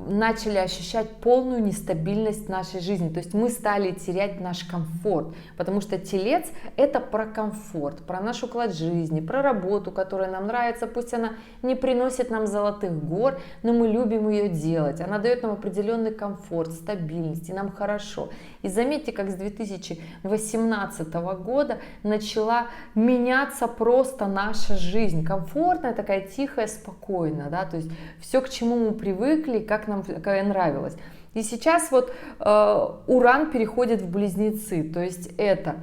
начали ощущать полную нестабильность нашей жизни, то есть мы стали терять наш комфорт, потому что Телец — это про комфорт, про наш уклад жизни, про работу, которая нам нравится, пусть она не приносит нам золотых гор, но мы любим ее делать, она дает нам определенный комфорт, стабильность, и нам хорошо. И заметьте, как с 2018 года начала меняться просто наша жизнь, комфортная, такая тихая, спокойная, да, то есть все, к чему мы привыкли, как нам нравилось. И сейчас вот Уран переходит в Близнецы, то есть это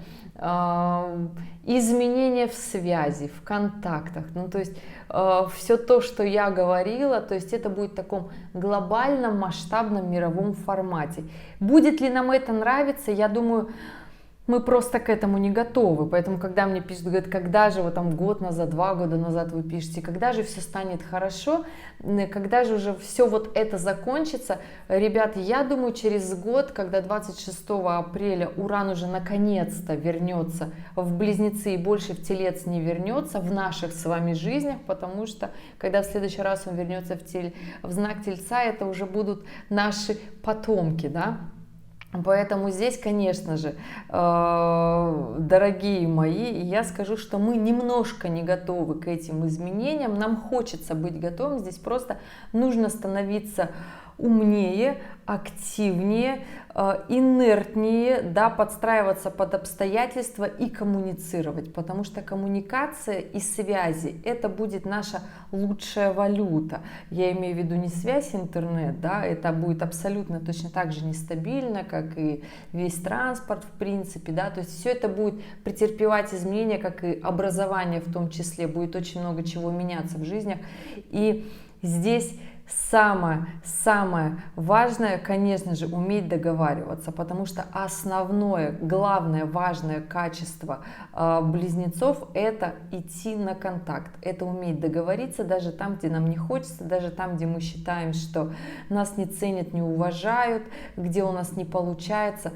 изменения в связи, в контактах, ну то есть все то, что я говорила, то есть это будет в таком глобальном, масштабном, мировом формате. Будет ли нам это нравиться, я думаю, Мы просто к этому не готовы, поэтому когда мне пишут, говорят, когда же вы там год назад, 2 года назад вы пишете, когда же все станет хорошо, когда же уже все вот это закончится, ребята, я думаю, через год, когда 26 апреля Уран уже наконец-то вернется в Близнецы и больше в Телец не вернется в наших с вами жизнях, потому что когда в следующий раз он вернется в знак Тельца, это уже будут наши потомки, да. Поэтому здесь, конечно же, дорогие мои, я скажу, что мы немножко не готовы к этим изменениям, нам хочется быть готовым, здесь просто нужно становиться умнее, активнее, инертнее, да, подстраиваться под обстоятельства и коммуницировать, потому что коммуникация и связи – это будет наша лучшая валюта. Я имею в виду не связь, интернет, да, это будет абсолютно точно так же нестабильно, как и весь транспорт, в принципе, да, то есть все это будет претерпевать изменения, как и образование в том числе, будет очень много чего меняться в жизнях, и здесь самое важное, конечно же, уметь договариваться, потому что основное, главное, важное качество близнецов – это идти на контакт, это уметь договориться даже там, где нам не хочется, даже там, где мы считаем, что нас не ценят, не уважают, где у нас не получается.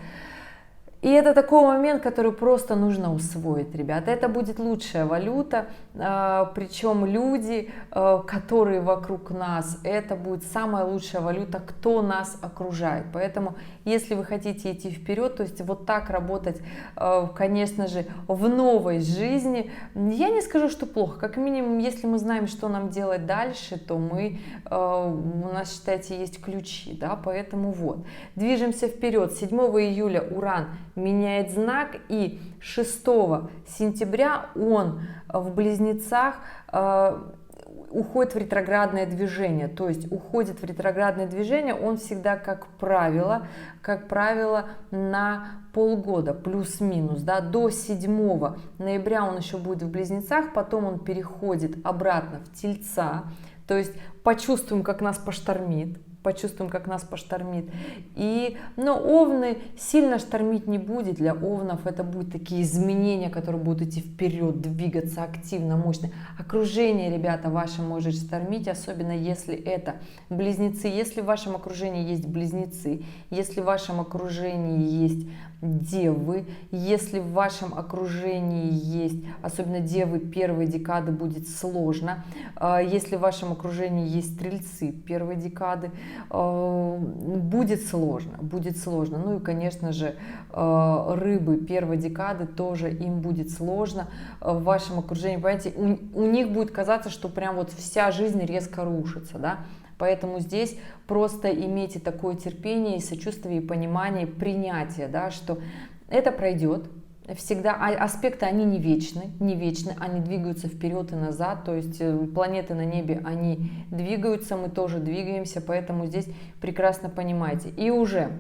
И это такой момент, который просто нужно усвоить, ребята. Это будет лучшая валюта, причем люди, которые вокруг нас, это будет самая лучшая валюта, кто нас окружает. Поэтому, если вы хотите идти вперед, то есть вот так работать, конечно же, в новой жизни, я не скажу, что плохо. Как минимум, если мы знаем, что нам делать дальше, то у нас, считайте, есть ключи, да, поэтому вот. Движемся вперед. 7 июля Уран меняет знак, и 6 сентября он в Близнецах уходит в ретроградное движение. То есть уходит в ретроградное движение он всегда, как правило, на полгода, плюс-минус, да, до 7 ноября он еще будет в Близнецах, потом он переходит обратно в Тельца, то есть почувствуем, как нас поштормит. Но Овны сильно штормить не будет. Для Овнов это будут такие изменения, которые будут идти вперед, двигаться активно, мощно. Окружение, ребята, ваше может штормить, особенно если это Близнецы. Если в вашем окружении есть Близнецы, если в вашем окружении есть Девы, если в вашем окружении есть, особенно Девы первой декады, будет сложно. Если в вашем окружении есть Стрельцы первой декады, будет сложно. Ну и, конечно же, Рыбы первой декады тоже им будет сложно в вашем окружении. Понимаете, у них будет казаться, что прям вот вся жизнь резко рушится, да. Поэтому здесь просто имейте такое терпение и сочувствие, и понимание, и принятие, да, что это пройдет. Всегда аспекты, они не вечны, они двигаются вперед и назад, то есть планеты на небе, они двигаются, мы тоже двигаемся, поэтому здесь прекрасно понимаете. И уже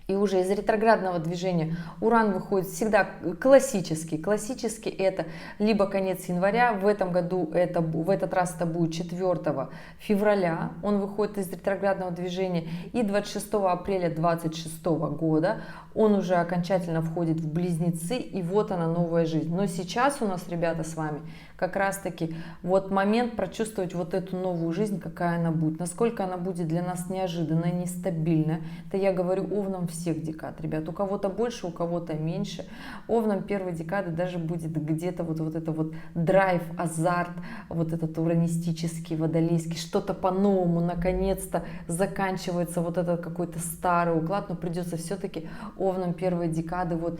из ретроградного движения Уран выходит всегда классический это либо конец января, в этот раз это будет 4 февраля, он выходит из ретроградного движения, и 26 апреля 2026 года он уже окончательно входит в Близнецы, и вот она, новая жизнь. Но сейчас у нас, ребята, с вами как раз-таки вот момент прочувствовать вот эту новую жизнь, какая она будет, насколько она будет для нас неожиданная, нестабильная. Это я говорю Овнам всех декад, ребят, у кого-то больше, у кого-то меньше. Овнам первой декады даже будет где-то вот это вот драйв, азарт, вот этот уранистический, водолейский, что-то по-новому, наконец-то заканчивается вот этот какой-то старый уклад, но придется все-таки Овнам первой декады вот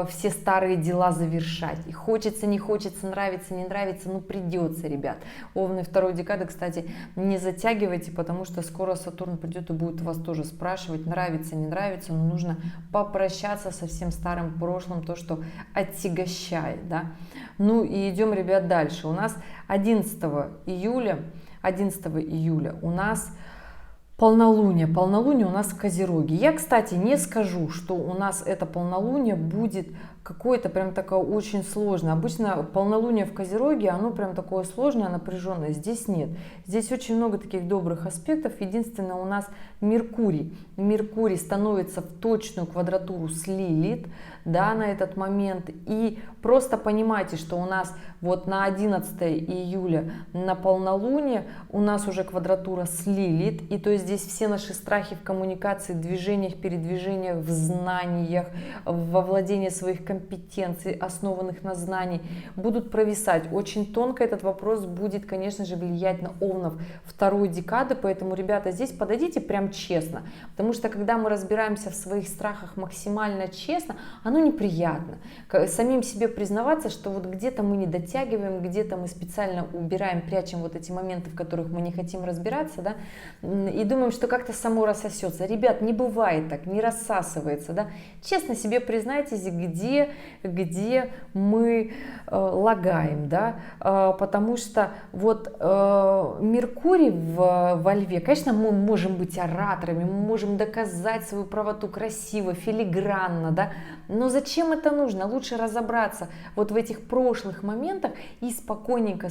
все старые дела завершать. И хочется, не хочется, нравится, не нравится, ну придется, ребят. Овны второй декады, кстати, не затягивайте, потому что скоро Сатурн придет и будет вас тоже спрашивать, нравится, не нравится, но нужно попрощаться со всем старым прошлым, то, что отягощает, да. Ну и идем, ребят, дальше. У нас 11 июля у нас полнолуние у нас в Козероге. Я, кстати, не скажу, что у нас это полнолуние будет какое-то прям такое очень сложное. Обычно полнолуние в Козероге, оно прям такое сложное, напряженное. Здесь нет. Здесь очень много таких добрых аспектов. Единственное, у нас Меркурий. Меркурий становится в точную квадратуру с Лилит, да, на этот момент. И просто понимайте, что у нас вот на 11 июля на полнолуние у нас уже квадратура с Лилит. И то есть здесь все наши страхи в коммуникации, движениях, передвижениях, в знаниях, во владении своих компетенций, основанных на знании, будут провисать. Очень тонко этот вопрос будет, конечно же, влиять на овнов второй декады. Поэтому, ребята, здесь подойдите прям честно. Потому что, когда мы разбираемся в своих страхах максимально честно, оно неприятно. Самим себе признаваться, что вот где-то мы не дотягиваем, где-то мы специально убираем, прячем вот эти моменты, в которых мы не хотим разбираться, да, и думаем, что как-то само рассосется. Ребят, не бывает так, не рассасывается, да. Честно себе признайтесь, где мы лагаем, да, потому что вот Меркурий во Льве, конечно, мы можем быть ораторами, мы можем доказать свою правоту красиво, филигранно, да, но зачем это нужно? Лучше разобраться вот в этих прошлых моментах и спокойненько,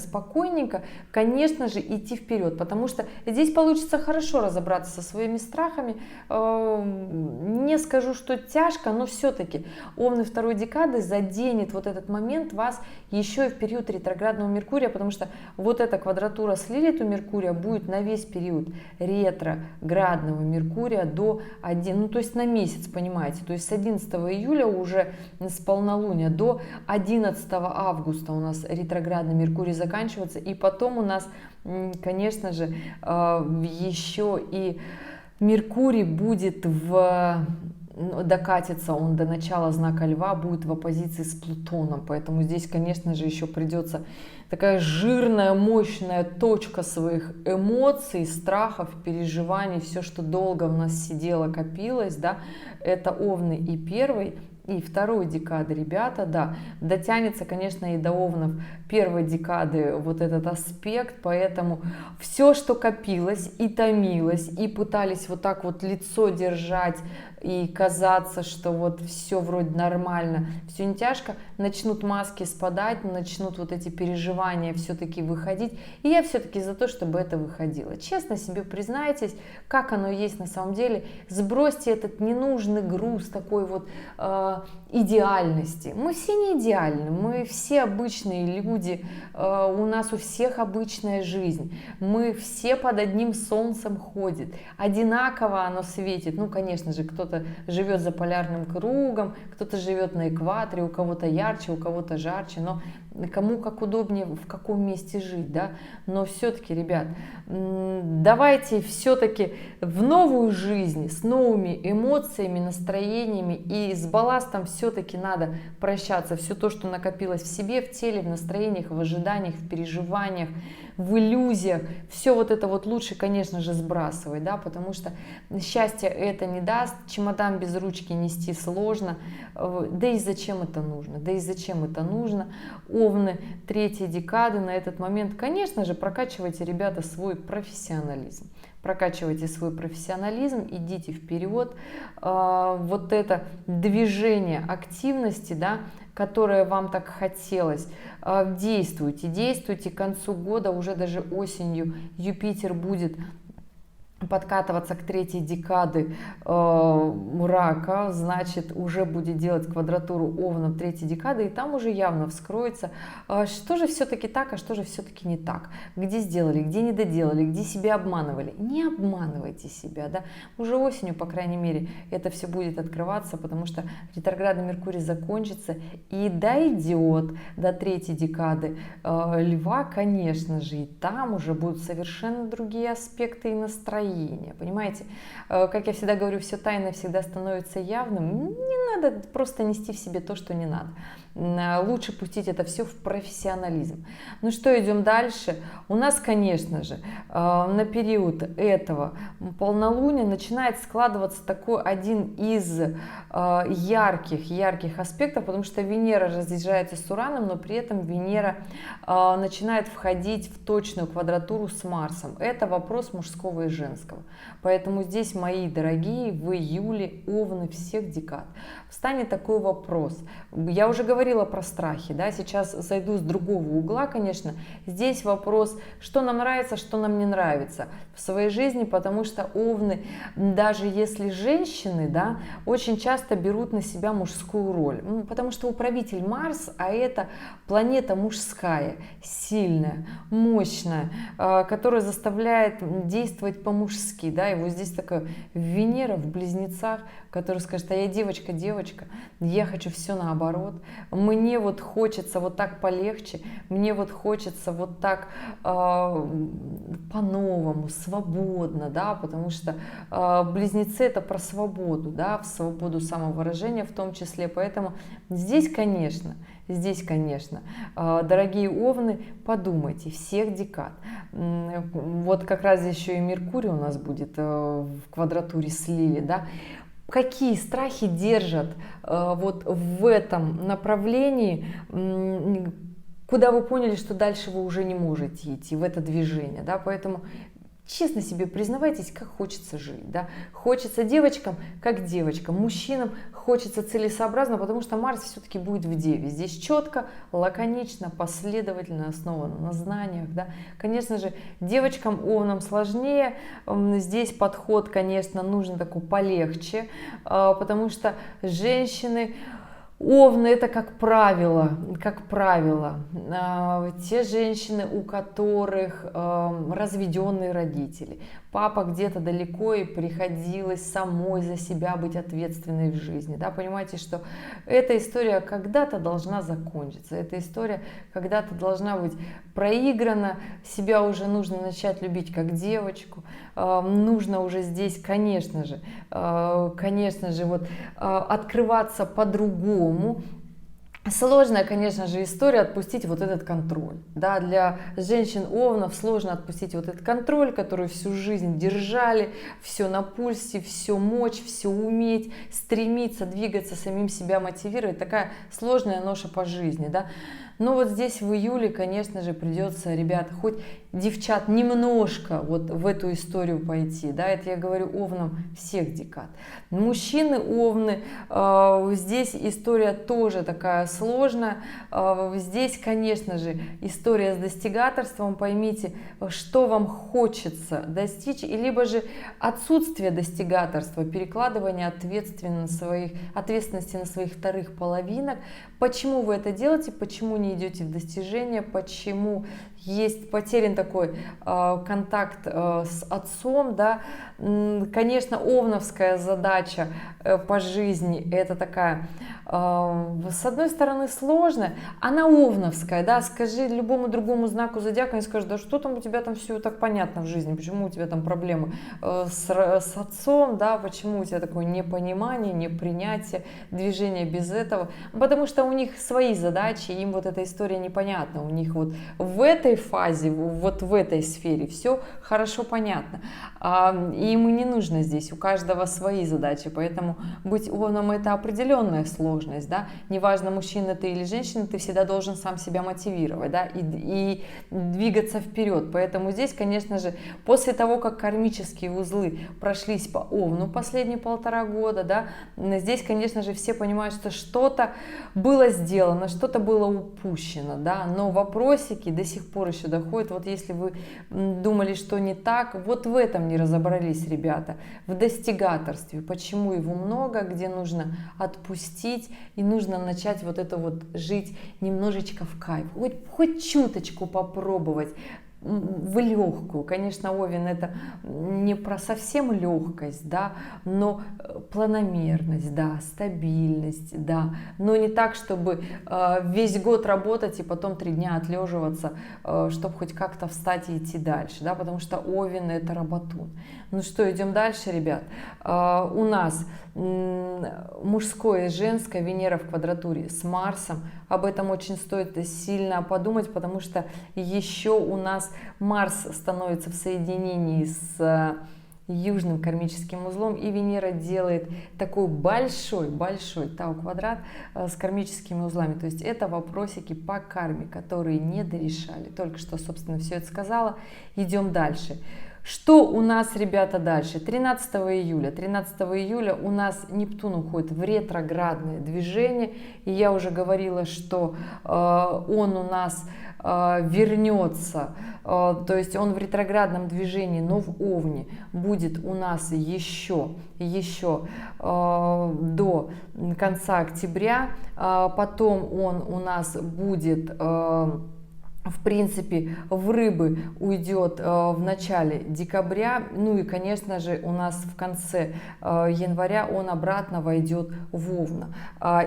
конечно же, идти вперед, потому что здесь получится хорошо разобраться со своими страхами. Не скажу, что тяжко, но все-таки овны второй декады заденет вот этот момент вас еще и в период ретроградного Меркурия, потому что вот эта квадратура с Лилит у Меркурия будет на весь период ретроградного Меркурия до 1, ну то есть на месяц, понимаете, то есть с 11 июля уже с полнолуния до 11 августа у нас ретроградный Меркурий заканчивается, и потом у нас, конечно же, еще и Меркурий будет докатится он до начала знака Льва, будет в оппозиции с Плутоном, поэтому здесь, конечно же, еще придется такая жирная, мощная точка своих эмоций, страхов, переживаний, все, что долго в нас сидело, копилось, да, это овны и первый, и второй декады, ребята, да, дотянется, конечно, и до овнов первой декады вот этот аспект, поэтому все, что копилось и томилось, и пытались вот так вот лицо держать, и казаться, что вот все вроде нормально, все не тяжко, начнут маски спадать, начнут вот эти переживания все-таки выходить. И я все-таки за то, чтобы это выходило. Честно себе признайтесь, как оно есть на самом деле. Сбросьте этот ненужный груз такой вот идеальности. Мы все не идеальны, мы все обычные люди, у нас у всех обычная жизнь. Мы все под одним солнцем ходят, одинаково оно светит. Ну, конечно же, кто-то живет за полярным кругом, кто-то живет на экваторе, у кого-то ярче, у кого-то жарче, но кому как удобнее, в каком месте жить, да, но все-таки, ребят, давайте все-таки в новую жизнь с новыми эмоциями, настроениями, и с балластом все-таки надо прощаться, все то, что накопилось в себе, в теле, в настроениях, в ожиданиях, в переживаниях, в иллюзиях, все вот это вот лучше, конечно же, сбрасывать, да, потому что счастье это не даст, чемодан без ручки нести сложно, да и зачем это нужно, Овны третьей декады на этот момент, конечно же, прокачивайте, ребята, свой профессионализм. Прокачивайте свой профессионализм, идите вперед. Вот это движение активности, да, которое вам так хотелось, действуйте. К концу года, уже даже осенью, Юпитер будет подкатываться к третьей декады рака, значит, уже будет делать квадратуру овнов третьей декады, и там уже явно вскроется, что же все-таки так, а что же все-таки не так, где сделали, где не доделали, где себя обманывали. Не обманывайте себя, да, уже осенью, по крайней мере, это все будет открываться, потому что ретроградный Меркурий закончится и дойдет до третьей декады Льва, конечно же, и там уже будут совершенно другие аспекты и настроения. Понимаете, как я всегда говорю, все тайное всегда становится явным. Не надо просто нести в себе то, что не надо. Лучше пустить это все в профессионализм. Ну что, идем дальше. У нас, конечно же, на период этого полнолуния начинает складываться такой один из ярких аспектов, потому что Венера разъезжается с Ураном, но при этом Венера начинает входить в точную квадратуру с Марсом. Это вопрос мужского и женского. Поэтому здесь, мои дорогие, в июле овны всех декад, встанет такой вопрос. Я уже говорила про страхи, да, сейчас зайду с другого угла, конечно. Здесь вопрос, что нам нравится, что нам не нравится в своей жизни, потому что овны, даже если женщины, да, очень часто берут на себя мужскую роль, потому что управитель Марс, а это планета мужская, сильная, мощная, которая заставляет действовать по-мужски, да, и вот здесь такая Венера в Близнецах, которая скажет: а я девочка, я хочу все наоборот, мне вот хочется вот так полегче, мне вот хочется вот так по-новому, свободно, да, потому что Близнецы это про свободу, да, в свободу самовыражения в том числе, поэтому здесь, конечно, дорогие овны, подумайте, всех декад. Вот как раз еще и Меркурий у нас будет в квадратуре с Лили, да. Какие страхи держат вот в этом направлении, куда вы поняли, что дальше вы уже не можете идти, в это движение, да, поэтому честно себе признавайтесь, как хочется жить, да, хочется девочкам, как девочкам, мужчинам хочется целесообразно, потому что Марс все-таки будет в Деве, здесь четко, лаконично, последовательно, основано на знаниях, да, конечно же, девочкам, овнам сложнее, здесь подход, конечно, нужен такой полегче, потому что женщины, овны это как правило, те женщины, у которых разведенные родители, папа где-то далеко и приходилось самой за себя быть ответственной в жизни, да, понимаете, что эта история когда-то должна закончиться, эта история когда-то должна быть проиграна, себя уже нужно начать любить как девочку, нужно уже здесь, конечно же, вот открываться по-другому. Сложная, конечно же, история отпустить вот этот контроль. Да, для женщин-овнов сложно отпустить вот этот контроль, который всю жизнь держали, все на пульсе, все мочь, все уметь, стремиться, двигаться, самим себя мотивировать. Такая сложная ноша по жизни. Да. Но вот здесь в июле, конечно же, придется, ребят, хоть девчат немножко вот в эту историю пойти, да, это я говорю овнам всех декад. Мужчины овны, здесь история тоже такая сложная, здесь, конечно же, история с достигаторством, поймите, что вам хочется достичь, и либо же отсутствие достигаторства, перекладывание ответственности на своих вторых половинок. Почему вы это делаете, почему не идете в достижение, почему есть потерян такой контакт с отцом, да, конечно, овновская задача по жизни это такая, с одной стороны, сложная, она овновская, да, скажи любому другому знаку зодиака, они скажут: да что там у тебя там все так понятно в жизни, почему у тебя там проблемы с отцом, да, почему у тебя такое непонимание, непринятие, движение без этого, потому что у них свои задачи, им вот эта история непонятна, у них вот в этой фазе, вот в этой сфере все хорошо понятно, и ему не нужно здесь, у каждого свои задачи, поэтому быть овном это определенная сложность, да, неважно, мужчина ты или женщина, ты всегда должен сам себя мотивировать, да, и двигаться вперед, поэтому здесь, конечно же, после того, как кармические узлы прошлись по овну последние 1,5 года, да, здесь, конечно же, все понимают, что что-то было сделано, что-то было упущено, да, но вопросики до сих пор еще доходят. Вот если вы думали, что не так, вот в этом не разобрались, ребята, в достигаторстве, почему его много, где нужно отпустить и нужно начать вот это вот жить немножечко в кайф, хоть чуточку попробовать в легкую. Конечно, Овен это не про совсем легкость, да, но планомерность, да, стабильность, да, но не так, чтобы весь год работать и потом 3 дня отлеживаться, чтобы хоть как-то встать и идти дальше, да, потому что Овен это работун. Ну что, идем дальше, ребят. У нас мужское и женское, Венера в квадратуре с Марсом. Об этом очень стоит сильно подумать, потому что еще у нас Марс становится в соединении с южным кармическим узлом, и Венера делает такой большой Тау-квадрат с кармическими узлами. То есть это вопросики по карме, которые не дорешали. Только что, собственно, все это сказала. Идем дальше. Что у нас, ребята, дальше? 13 июля. 13 июля у нас Нептун уходит в ретроградное движение. И я уже говорила, что он у нас вернется, то есть он в ретроградном движении, но в Овне будет у нас еще до конца октября. Потом он у нас будет, в принципе, в Рыбы уйдет в начале декабря. Ну и, конечно же, у нас в конце января он обратно войдет в Овна.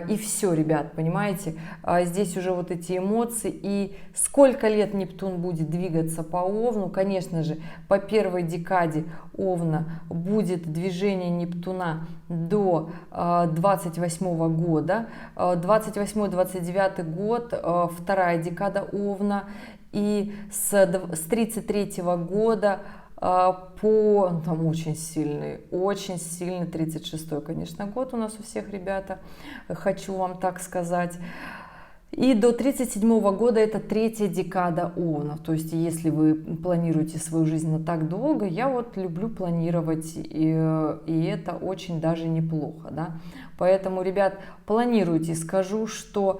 И все, ребят, понимаете, здесь уже вот эти эмоции. И сколько лет Нептун будет двигаться по Овну? Конечно же, по первой декаде Овна будет движение Нептуна до 28 года. 28-29 год, вторая декада Овна. И с 33 года по, там очень сильный 36-й, конечно, год у нас у всех, ребята, хочу вам так сказать. И до 37 года это третья декада Овна. То есть, если вы планируете свою жизнь на так долго, я вот люблю планировать, и это очень даже неплохо, да. Поэтому, ребят, планируйте. Скажу, что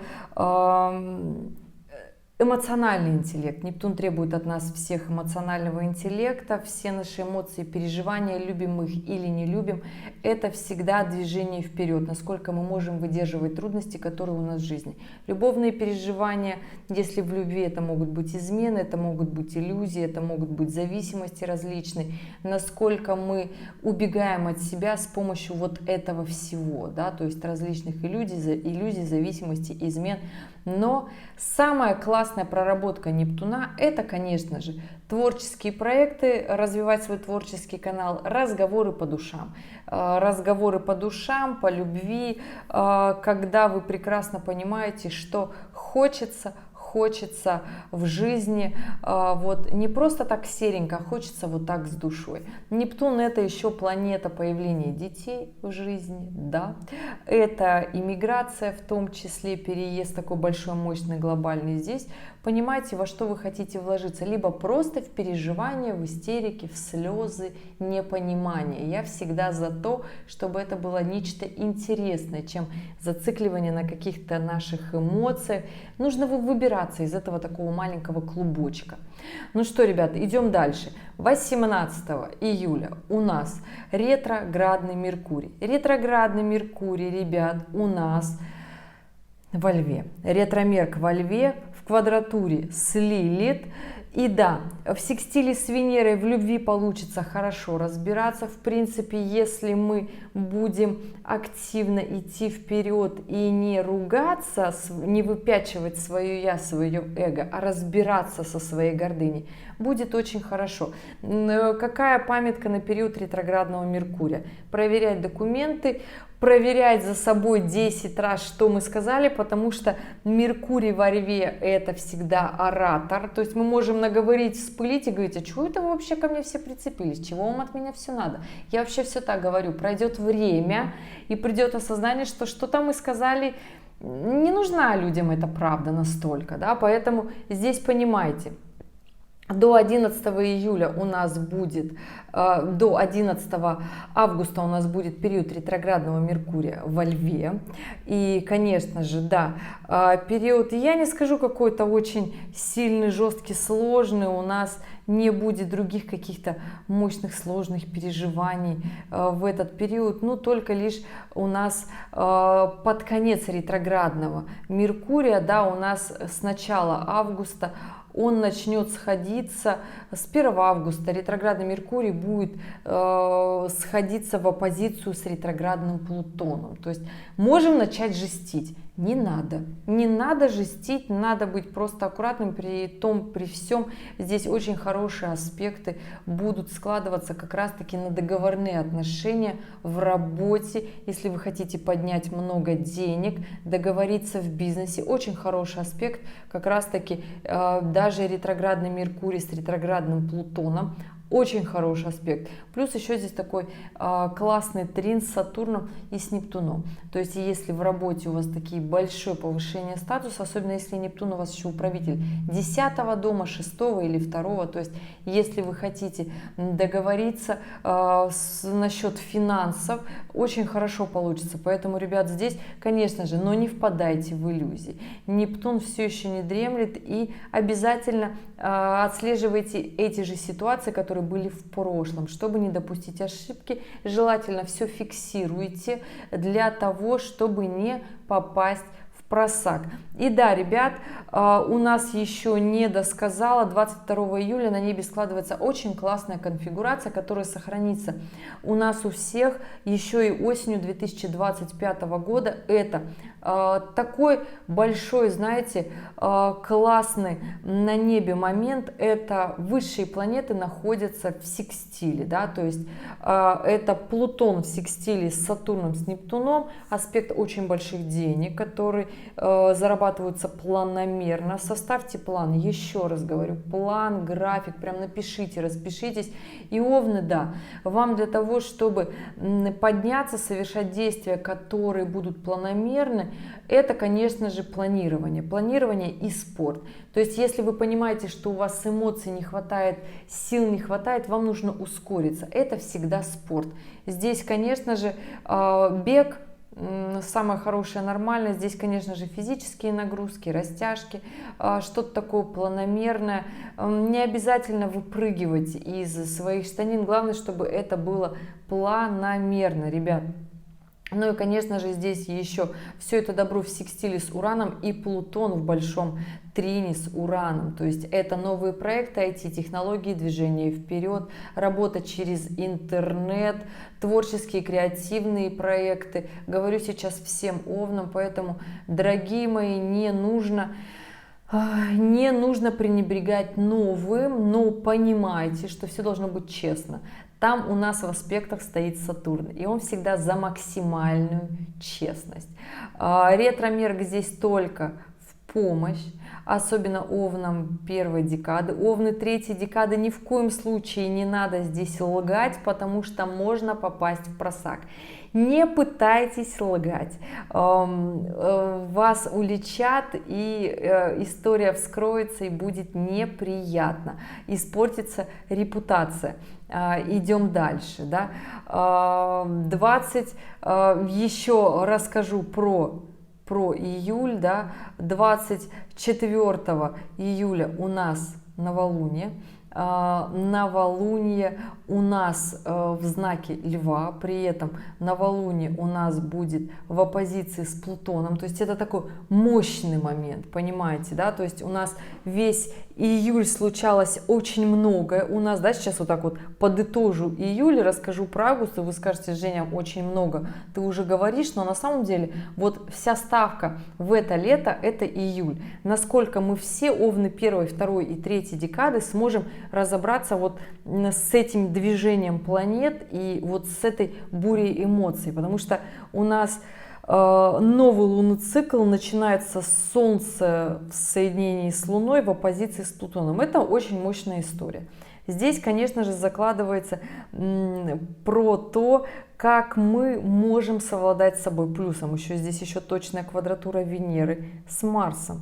эмоциональный интеллект. Нептун требует от нас всех эмоционального интеллекта. Все наши эмоции, переживания, любим мы их или не любим, это всегда движение вперед. Насколько мы можем выдерживать трудности, которые у нас в жизни. Любовные переживания, если в любви, это могут быть измены, это могут быть иллюзии, это могут быть зависимости различные. Насколько мы убегаем от себя с помощью вот этого всего, да, то есть различных иллюзий, зависимости, измен. Но самая классная проработка Нептуна — это, конечно же, творческие проекты, развивать свой творческий канал, разговоры по душам. Разговоры по душам, по любви, когда вы прекрасно понимаете, что хочется в жизни, вот не просто так серенько, а хочется вот так с душой. Нептун — это еще планета появления детей в жизни, да, это иммиграция, в том числе переезд такой большой, мощный, глобальный. Здесь понимаете, во что вы хотите вложиться, либо просто в переживания, в истерике, в слезы, непонимание. Я всегда за то, чтобы это было нечто интересное, чем зацикливание на каких-то наших эмоциях. Нужно выбираться из этого такого маленького клубочка. Ну что, ребята, идем дальше. 18 июля у нас ретроградный Меркурий. Ретроградный Меркурий, ребят, у нас во Льве. Ретромерк во Льве в квадратуре с Лилит. И да, в секстиле с Венерой в любви получится хорошо разбираться. В принципе, если мы будем активно идти вперед и не ругаться, не выпячивать свое я, свое эго, а разбираться со своей гордыней, будет очень хорошо. Какая памятка на период ретроградного Меркурия? Проверять документы, проверять за собой 10 раз, что мы сказали, потому что Меркурий во Льве — это всегда оратор. То есть мы можем наговорить, вспылить и говорить: а чего это вы вообще ко мне все прицепились, чего вам от меня все надо? Я вообще все так говорю. Пройдет время и придет осознание, что что-то мы сказали, не нужна людям эта правда настолько, да, поэтому здесь понимайте. До 11 июля у нас будет, до 11 августа у нас будет период ретроградного Меркурия во Льве. И, конечно же, да, период, я не скажу какой-то очень сильный, жесткий, сложный, у нас не будет других каких-то мощных, сложных переживаний в этот период, ну, только лишь у нас под конец ретроградного Меркурия, да, у нас с начала августа он начнет сходиться, с 1 августа ретроградный Меркурий будет сходиться в оппозицию с ретроградным Плутоном. То есть можем начать жестить. Не надо жестить, надо быть просто аккуратным при всем. Здесь очень хорошие аспекты будут складываться как раз-таки на договорные отношения в работе. Если вы хотите поднять много денег, договориться в бизнесе, очень хороший аспект как раз-таки даже ретроградный Меркурий с ретроградным Плутоном. Очень хороший аспект. Плюс еще здесь такой классный трин с Сатурном и с Нептуном. То есть если в работе у вас такие большое повышение статуса, особенно если Нептун у вас еще управитель 10-го дома, 6-го или 2-го, то есть если вы хотите договориться насчет финансов, очень хорошо получится. Поэтому, ребят, здесь, конечно же, но не впадайте в иллюзии. Нептун все еще не дремлет, и обязательно отслеживайте эти же ситуации, которые были в прошлом, чтобы не допустить ошибки. Желательно все фиксируйте для того, чтобы не попасть в просак. И да, ребят, у нас еще не досказала, 22 июля на небе складывается очень классная конфигурация, которая сохранится у нас у всех еще и осенью 2025 года. Это такой большой, знаете, классный на небе момент. Это высшие планеты находятся в секстиле, да, то есть это Плутон в секстиле с Сатурном, с Нептуном, аспект очень больших денег, которые зарабатываются планомерно. Составьте план, еще раз говорю, план, график, прям напишите, распишитесь. И Овны, да, вам для того, чтобы подняться, совершать действия, которые будут планомерны, это, конечно же, планирование и спорт. То есть, если вы понимаете, что у вас эмоций не хватает, сил не хватает, вам нужно ускориться. Это всегда спорт. Здесь, конечно же, бег самое хорошее, нормальное. Здесь, конечно же, физические нагрузки, растяжки, что-то такое планомерное. Не обязательно выпрыгивать из своих штанин. Главное, чтобы это было планомерно, ребят. Ну и, конечно же, здесь еще все это добро в секстиле с Ураном и Плутон в большом трине с Ураном. То есть это новые проекты, IT-технологии, движение вперед, работа через интернет, творческие, креативные проекты. Говорю сейчас всем Овнам, поэтому, дорогие мои, не нужно пренебрегать новым, но понимайте, что все должно быть честно. Там у нас в аспектах стоит Сатурн, и он всегда за максимальную честность. Ретромерк здесь только в помощь, особенно Овнам первой декады. Овны третьей декады ни в коем случае не надо здесь лгать, потому что можно попасть в просак. Не пытайтесь лгать, вас уличат, и история вскроется, и будет неприятно, испортится репутация. Идем дальше, да. Еще расскажу про июль, да. 24 июля у нас новолуние. Новолуние у нас в знаке Льва, при этом новолуние у нас будет в оппозиции с Плутоном, то есть это такой мощный момент, понимаете, да, то есть у нас весь июль случалось очень многое у нас, да, сейчас вот так вот подытожу июль, расскажу про август, и вы скажете: Женя, очень много ты уже говоришь, но на самом деле вот вся ставка в это лето — это июль. Насколько мы все Овны 1, 2 и 3 декады сможем разобраться вот с этим движением планет и вот с этой бурей эмоций, потому что у нас новый лунный цикл начинается с Солнца в соединении с Луной в оппозиции с Плутоном. Это очень мощная история. Здесь, конечно же, закладывается про то, как мы можем совладать с собой. Плюсом здесь еще точная квадратура Венеры с Марсом.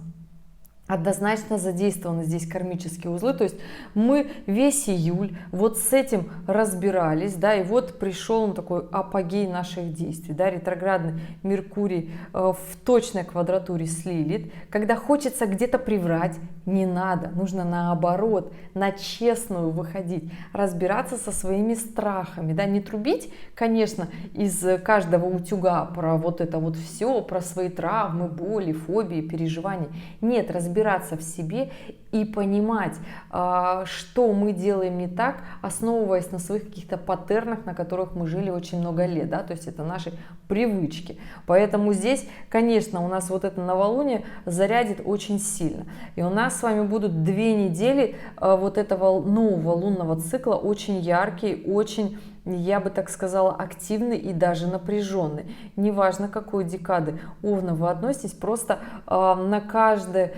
Однозначно задействованы здесь кармические узлы, то есть мы весь июль вот с этим разбирались, да, и вот пришел такой апогей наших действий, да, ретроградный Меркурий в точной квадратуре с Лилит. Когда хочется где-то приврать, не надо, нужно наоборот, на честную выходить, разбираться со своими страхами, да, не трубить, конечно, из каждого утюга про вот это вот все, про свои травмы, боли, фобии, переживания. Нет, разбираться в себе и понимать, что мы делаем не так, основываясь на своих каких-то паттернах, на которых мы жили очень много лет, да, то есть это наши привычки. Поэтому здесь, конечно, у нас вот это новолуние зарядит очень сильно. И у нас с вами будут 2 недели вот этого нового лунного цикла, очень яркие, очень, я бы так сказала, активный и даже напряженный. Неважно, к какой декады Овна вы относитесь, просто на каждой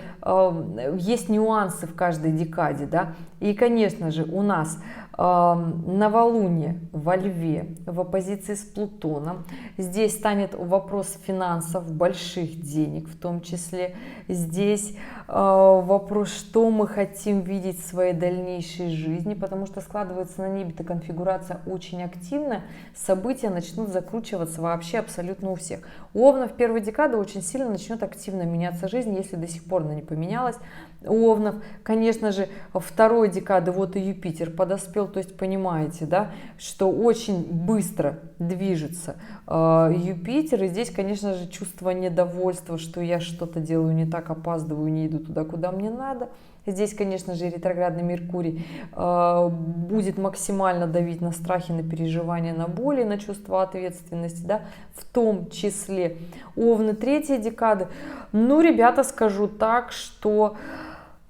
есть нюансы в каждой декаде, да. И, конечно же, у нас Новолуние во Льве в оппозиции с Плутоном. Здесь станет вопрос финансов, больших денег в том числе. Здесь вопрос, что мы хотим видеть в своей дальнейшей жизни, потому что складывается на небе-то конфигурация очень активная, события начнут закручиваться вообще абсолютно у всех. У Овнов первая декада очень сильно начнет активно меняться жизнь, если до сих пор она не поменялась. У Овнов, конечно же, второй декады вот и Юпитер подоспел, то есть понимаете, да, что очень быстро движется Юпитер, и здесь, конечно же, чувство недовольства, что я что-то делаю не так, опаздываю, не иду туда, куда мне надо. Здесь, конечно же, ретроградный Меркурий будет максимально давить на страхи, на переживания, на боли, на чувство ответственности, да, в том числе. Овны третьей декады. Ну, ребята, скажу так, что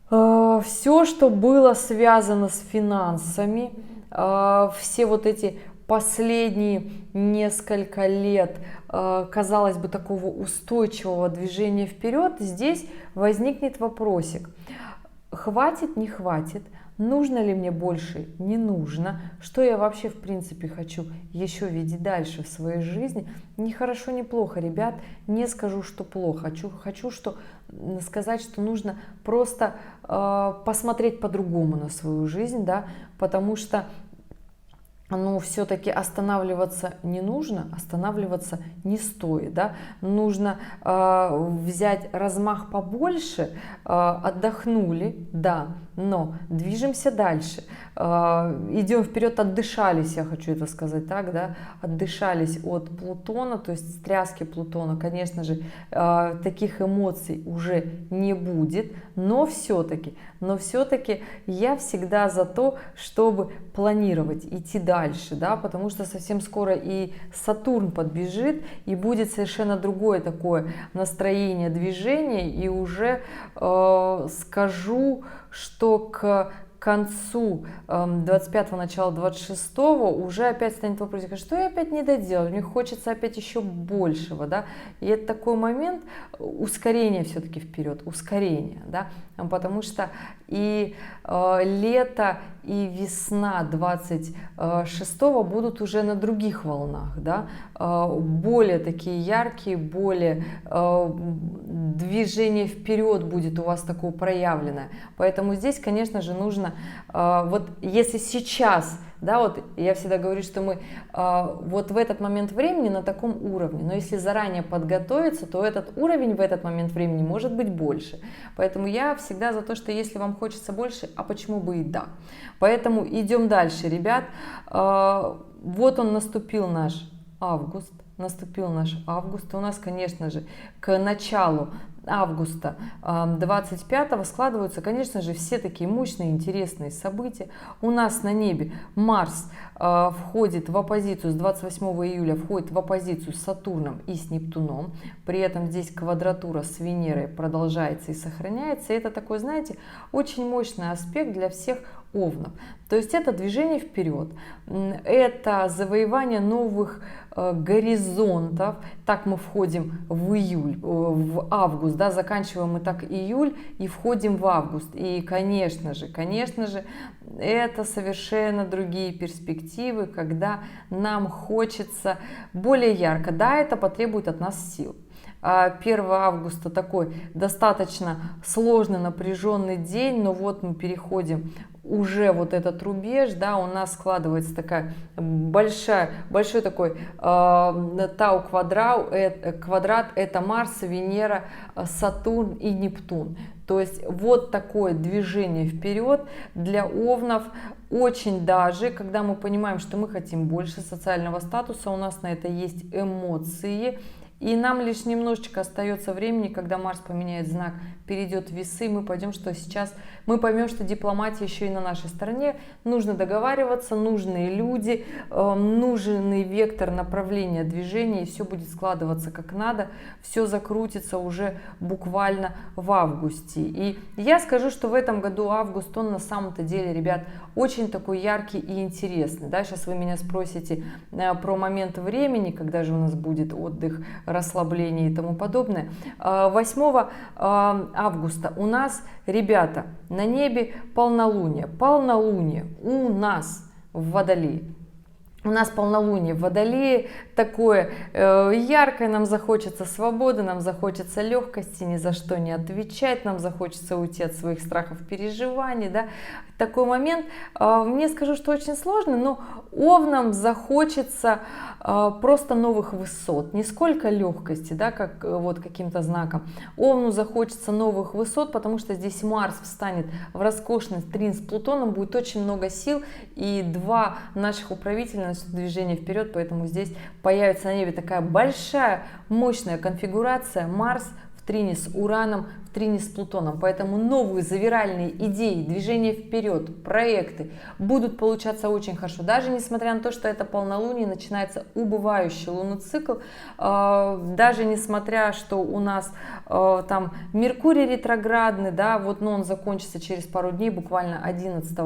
все, что было связано с финансами, все вот эти последние несколько лет, казалось бы, такого устойчивого движения вперед, здесь возникнет вопросик. Хватит, не хватит? Нужно ли мне больше? Не нужно. Что я вообще в принципе хочу еще видеть дальше в своей жизни? Ни хорошо, ни плохо, ребят. Не скажу, что плохо. Хочу сказать, что нужно просто посмотреть по-другому на свою жизнь, да, потому что все-таки останавливаться не нужно, останавливаться не стоит, да? Нужно взять размах побольше, отдохнули, да, но движемся дальше, идем вперед, отдышались, я хочу это сказать так, да, отдышались от Плутона, то есть стряски Плутона, конечно же, таких эмоций уже не будет, но все-таки я всегда за то, чтобы планировать, идти дальше, да, потому что совсем скоро и Сатурн подбежит, и будет совершенно другое такое настроение, движение, и уже скажу, что к концу 25-го, начала 26-го уже опять станет вопрос, что я опять не доделал, мне хочется опять еще большего, да, и это такой момент ускорения все-таки вперед, ускорения, да, потому что и лето, и весна 26-го будут уже на других волнах, да, более такие яркие, более движение вперед будет у вас такое проявленное, поэтому здесь, конечно же, нужно, вот если сейчас, да, вот я всегда говорю, что мы вот в этот момент времени на таком уровне, но если заранее подготовиться, то этот уровень в этот момент времени может быть больше. Поэтому я всегда за то, что если вам хочется больше, а почему бы и да. Поэтому идем дальше, ребят. Вот он наступил наш август. И у нас, конечно же, к началу августа 25-го складываются, конечно же, все такие мощные, интересные события. У нас на небе Марс входит в оппозицию с 28 июля, входит в оппозицию с Сатурном и с Нептуном. При этом здесь квадратура с Венерой продолжается и сохраняется. И это такой, знаете, очень мощный аспект для всех Овнов. То есть это движение вперед, это завоевание новых горизонтов. Так мы входим в июль, в август, да, заканчиваем мы так июль и входим в август. И, конечно же, это совершенно другие перспективы, когда нам хочется более ярко. Да, это потребует от нас сил. 1 августа такой достаточно сложный, напряженный день, но вот мы переходим уже вот этот рубеж, да, у нас складывается такая большой такой тау-квадрат, это Марс, Венера, Сатурн и Нептун. То есть вот такое движение вперед для Овнов. Очень даже, когда мы понимаем, что мы хотим больше социального статуса, у нас на это есть эмоции. И нам лишь немножечко остается времени, когда Марс поменяет знак, перейдет в весы, мы пойдем, что сейчас мы поймем, что дипломатия еще и на нашей стороне, нужно договариваться, нужные люди, нужный вектор направления движения, и все будет складываться как надо, все закрутится уже буквально в августе. И я скажу, что в этом году август, он на самом-то деле, ребят, очень такой яркий и интересный. Да? Сейчас вы меня спросите про момент времени, когда же у нас будет отдых, расслабление и тому подобное. 8 августа у нас, ребята, на небе полнолуние. Полнолуние у нас в Водолее. У нас полнолуние в Водолее такое яркое, нам захочется свободы, нам захочется легкости, ни за что не отвечать, нам захочется уйти от своих страхов, переживаний, да. Такой момент, мне скажу, что очень сложно, но овнам захочется просто новых высот, не сколько легкости, да, как вот каким-то знаком. Овну захочется новых высот, потому что здесь Марс встанет в роскошный трин с Плутоном, будет очень много сил, и два наших управителя начнут движение вперед, поэтому здесь появится на небе такая большая, мощная конфигурация Марс в трине с Ураном, в трине с Плутоном. Поэтому новые завиральные идеи, движение вперед, проекты будут получаться очень хорошо. Даже несмотря на то, что это полнолуние, начинается убывающий лунный цикл, даже несмотря, что у нас там Меркурий ретроградный, да, вот, но он закончится через пару дней, буквально 11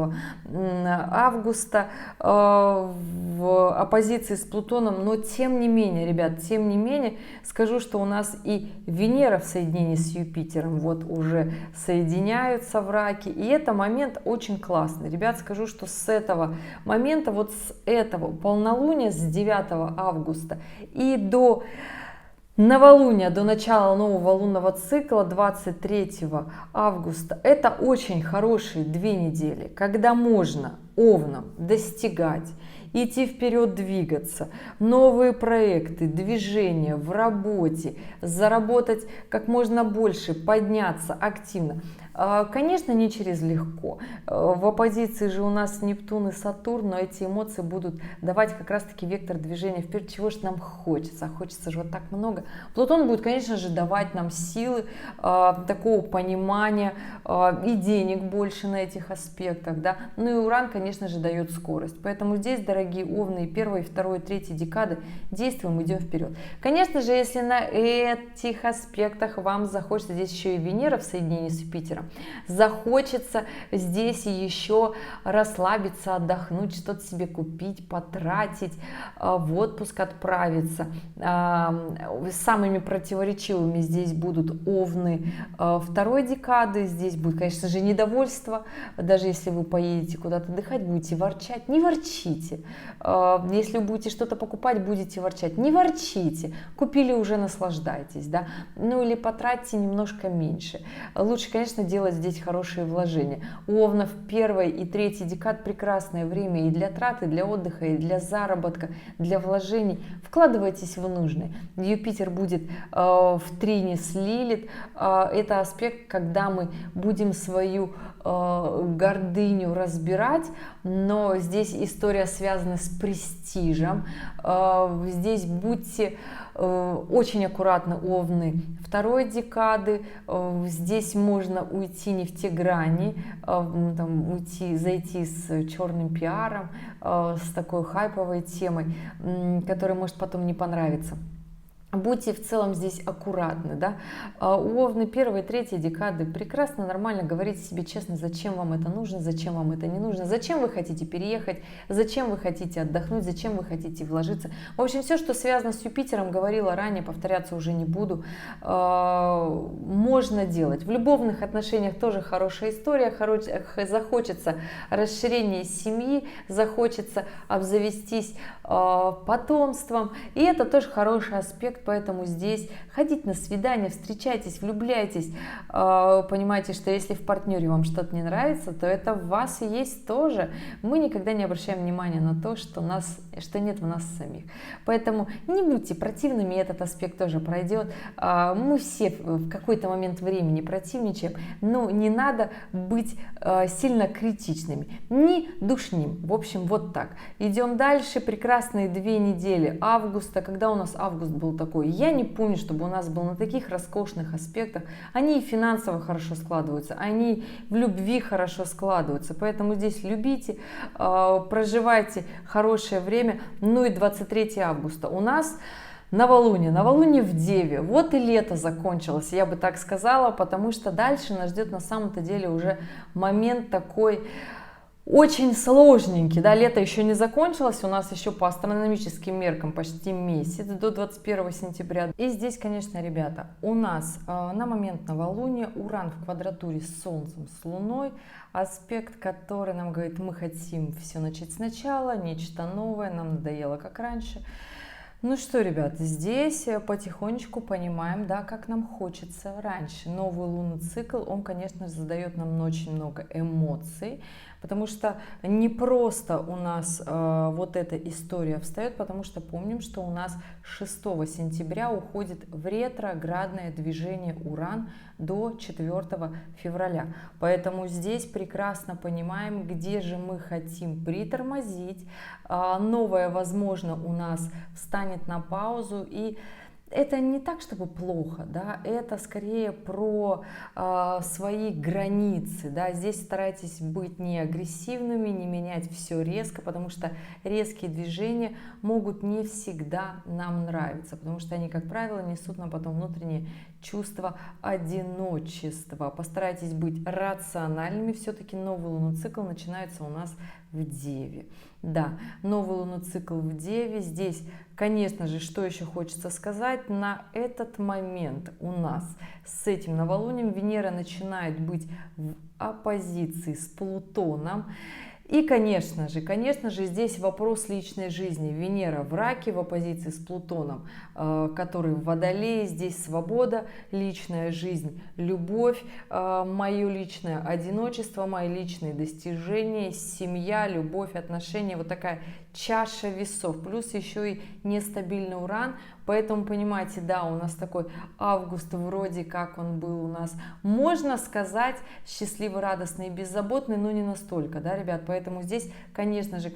августа, в оппозиции с Плутоном, но тем не менее, ребят, тем не менее, скажу, что у нас и Венера в соединении с Юпитером вот уже соединяются в Раке, и это момент очень классный. Ребят, скажу, что с этого момента, вот с этого полнолуния, с 9 августа и до новолуния, до начала нового лунного цикла 23 августа, это очень хорошие 2 недели, когда можно овнам достигать, идти вперед, двигаться, новые проекты, движения в работе, заработать как можно больше, подняться активно. Конечно, не через легко. В оппозиции же у нас Нептун и Сатурн, но эти эмоции будут давать как раз-таки вектор движения вперед, чего же нам хочется. Хочется же вот так много. Плутон будет, конечно же, давать нам силы, такого понимания и денег больше на этих аспектах, да. Ну и Уран, конечно же, дает скорость. Поэтому здесь, дорогие овны, 1, 2, 3 декады действуем, идем вперед. Конечно же, если на этих аспектах вам захочется, здесь еще и Венера в соединении с Юпитером, захочется здесь еще расслабиться, отдохнуть, что-то себе купить, потратить, в отпуск отправиться. Самыми противоречивыми здесь будут овны 2 декады. Здесь будет, конечно же, недовольство. Даже если вы поедете куда-то отдыхать, будете ворчать. Не ворчите. Если вы будете что-то покупать, будете ворчать. Не ворчите. Купили, уже наслаждайтесь. Да? Ну или потратьте немножко меньше. Лучше, конечно, делать здесь хорошие вложения. У овнов 1 и 3 декад прекрасное время и для трат, и для отдыха, и для заработка, для вложений. Вкладывайтесь в нужное. Юпитер будет в трине с Лилит. Это аспект, когда мы будем свою гордыню разбирать, но здесь история связана с престижем. Здесь будьте очень аккуратны, овны 2 декады. Здесь можно уйти не в те грани, там, зайти с черным пиаром, с такой хайповой темой, которая может потом не понравиться. Будьте в целом здесь аккуратны, да. У овны 1 и 3 декады прекрасно, нормально говорите себе честно, зачем вам это нужно, зачем вам это не нужно, зачем вы хотите переехать, зачем вы хотите отдохнуть, зачем вы хотите вложиться. В общем, все, что связано с Юпитером, говорила ранее, повторяться уже не буду, можно делать. В любовных отношениях тоже хорошая история, захочется расширения семьи, захочется обзавестись потомством, и это тоже хороший аспект. Поэтому здесь ходите на свидания, встречайтесь, влюбляйтесь, понимаете, что если в партнере вам что-то не нравится, то это в вас и есть тоже. Мы никогда не обращаем внимания на то, что нет в нас самих. Поэтому не будьте противными, этот аспект тоже пройдет. Мы все в какой-то момент времени противничаем, но не надо быть сильно критичными, не душним. В общем, вот так. Идем дальше. Прекрасные 2 недели августа. Когда у нас август был такой? Я не помню, чтобы у нас был на таких роскошных аспектах. Они и финансово хорошо складываются, они в любви хорошо складываются. Поэтому здесь любите, проживайте хорошее время. Ну и 23 августа у нас новолуние в Деве. Вот и лето закончилось, я бы так сказала, потому что дальше нас ждет на самом-то деле уже момент такой очень сложненький, да, лето еще не закончилось, у нас еще по астрономическим меркам почти месяц, до 21 сентября. И здесь, конечно, ребята, у нас на момент новолуния Уран в квадратуре с Солнцем, с Луной, аспект, который нам говорит, мы хотим все начать сначала, нечто новое, нам надоело как раньше. Ну что, ребят, здесь потихонечку понимаем, да, как нам хочется раньше. Новый лунный цикл, он, конечно, задает нам очень много эмоций, потому что не просто у нас вот эта история встает, потому что помним, что у нас 6 сентября уходит в ретроградное движение Уран до 4 февраля. Поэтому здесь прекрасно понимаем, где же мы хотим притормозить. Новое, возможно, у нас встанет на паузу, и это не так, чтобы плохо, да, это скорее про свои границы, да, здесь старайтесь быть не агрессивными, не менять все резко, потому что резкие движения могут не всегда нам нравиться, потому что они, как правило, несут нам потом внутреннее чувство одиночества. Постарайтесь быть рациональными, все-таки новый лунный цикл начинается у нас в Деве. Да, новый лунный цикл в Деве. Здесь, конечно же, что еще хочется сказать, на этот момент у нас с этим новолунием Венера начинает быть в оппозиции с Плутоном. И, конечно же, здесь вопрос личной жизни. Венера в Раке в оппозиции с Плутоном, который в Водолее. Здесь свобода, личная жизнь, любовь, мое личное одиночество, мои личные достижения, семья, любовь, отношения. Вот такая чаша весов. Плюс еще и нестабильный Уран. Поэтому, понимаете, да, у нас такой август, вроде как он был у нас, можно сказать, счастливый, радостный и беззаботный, но не настолько, да, ребят. Поэтому здесь, конечно же,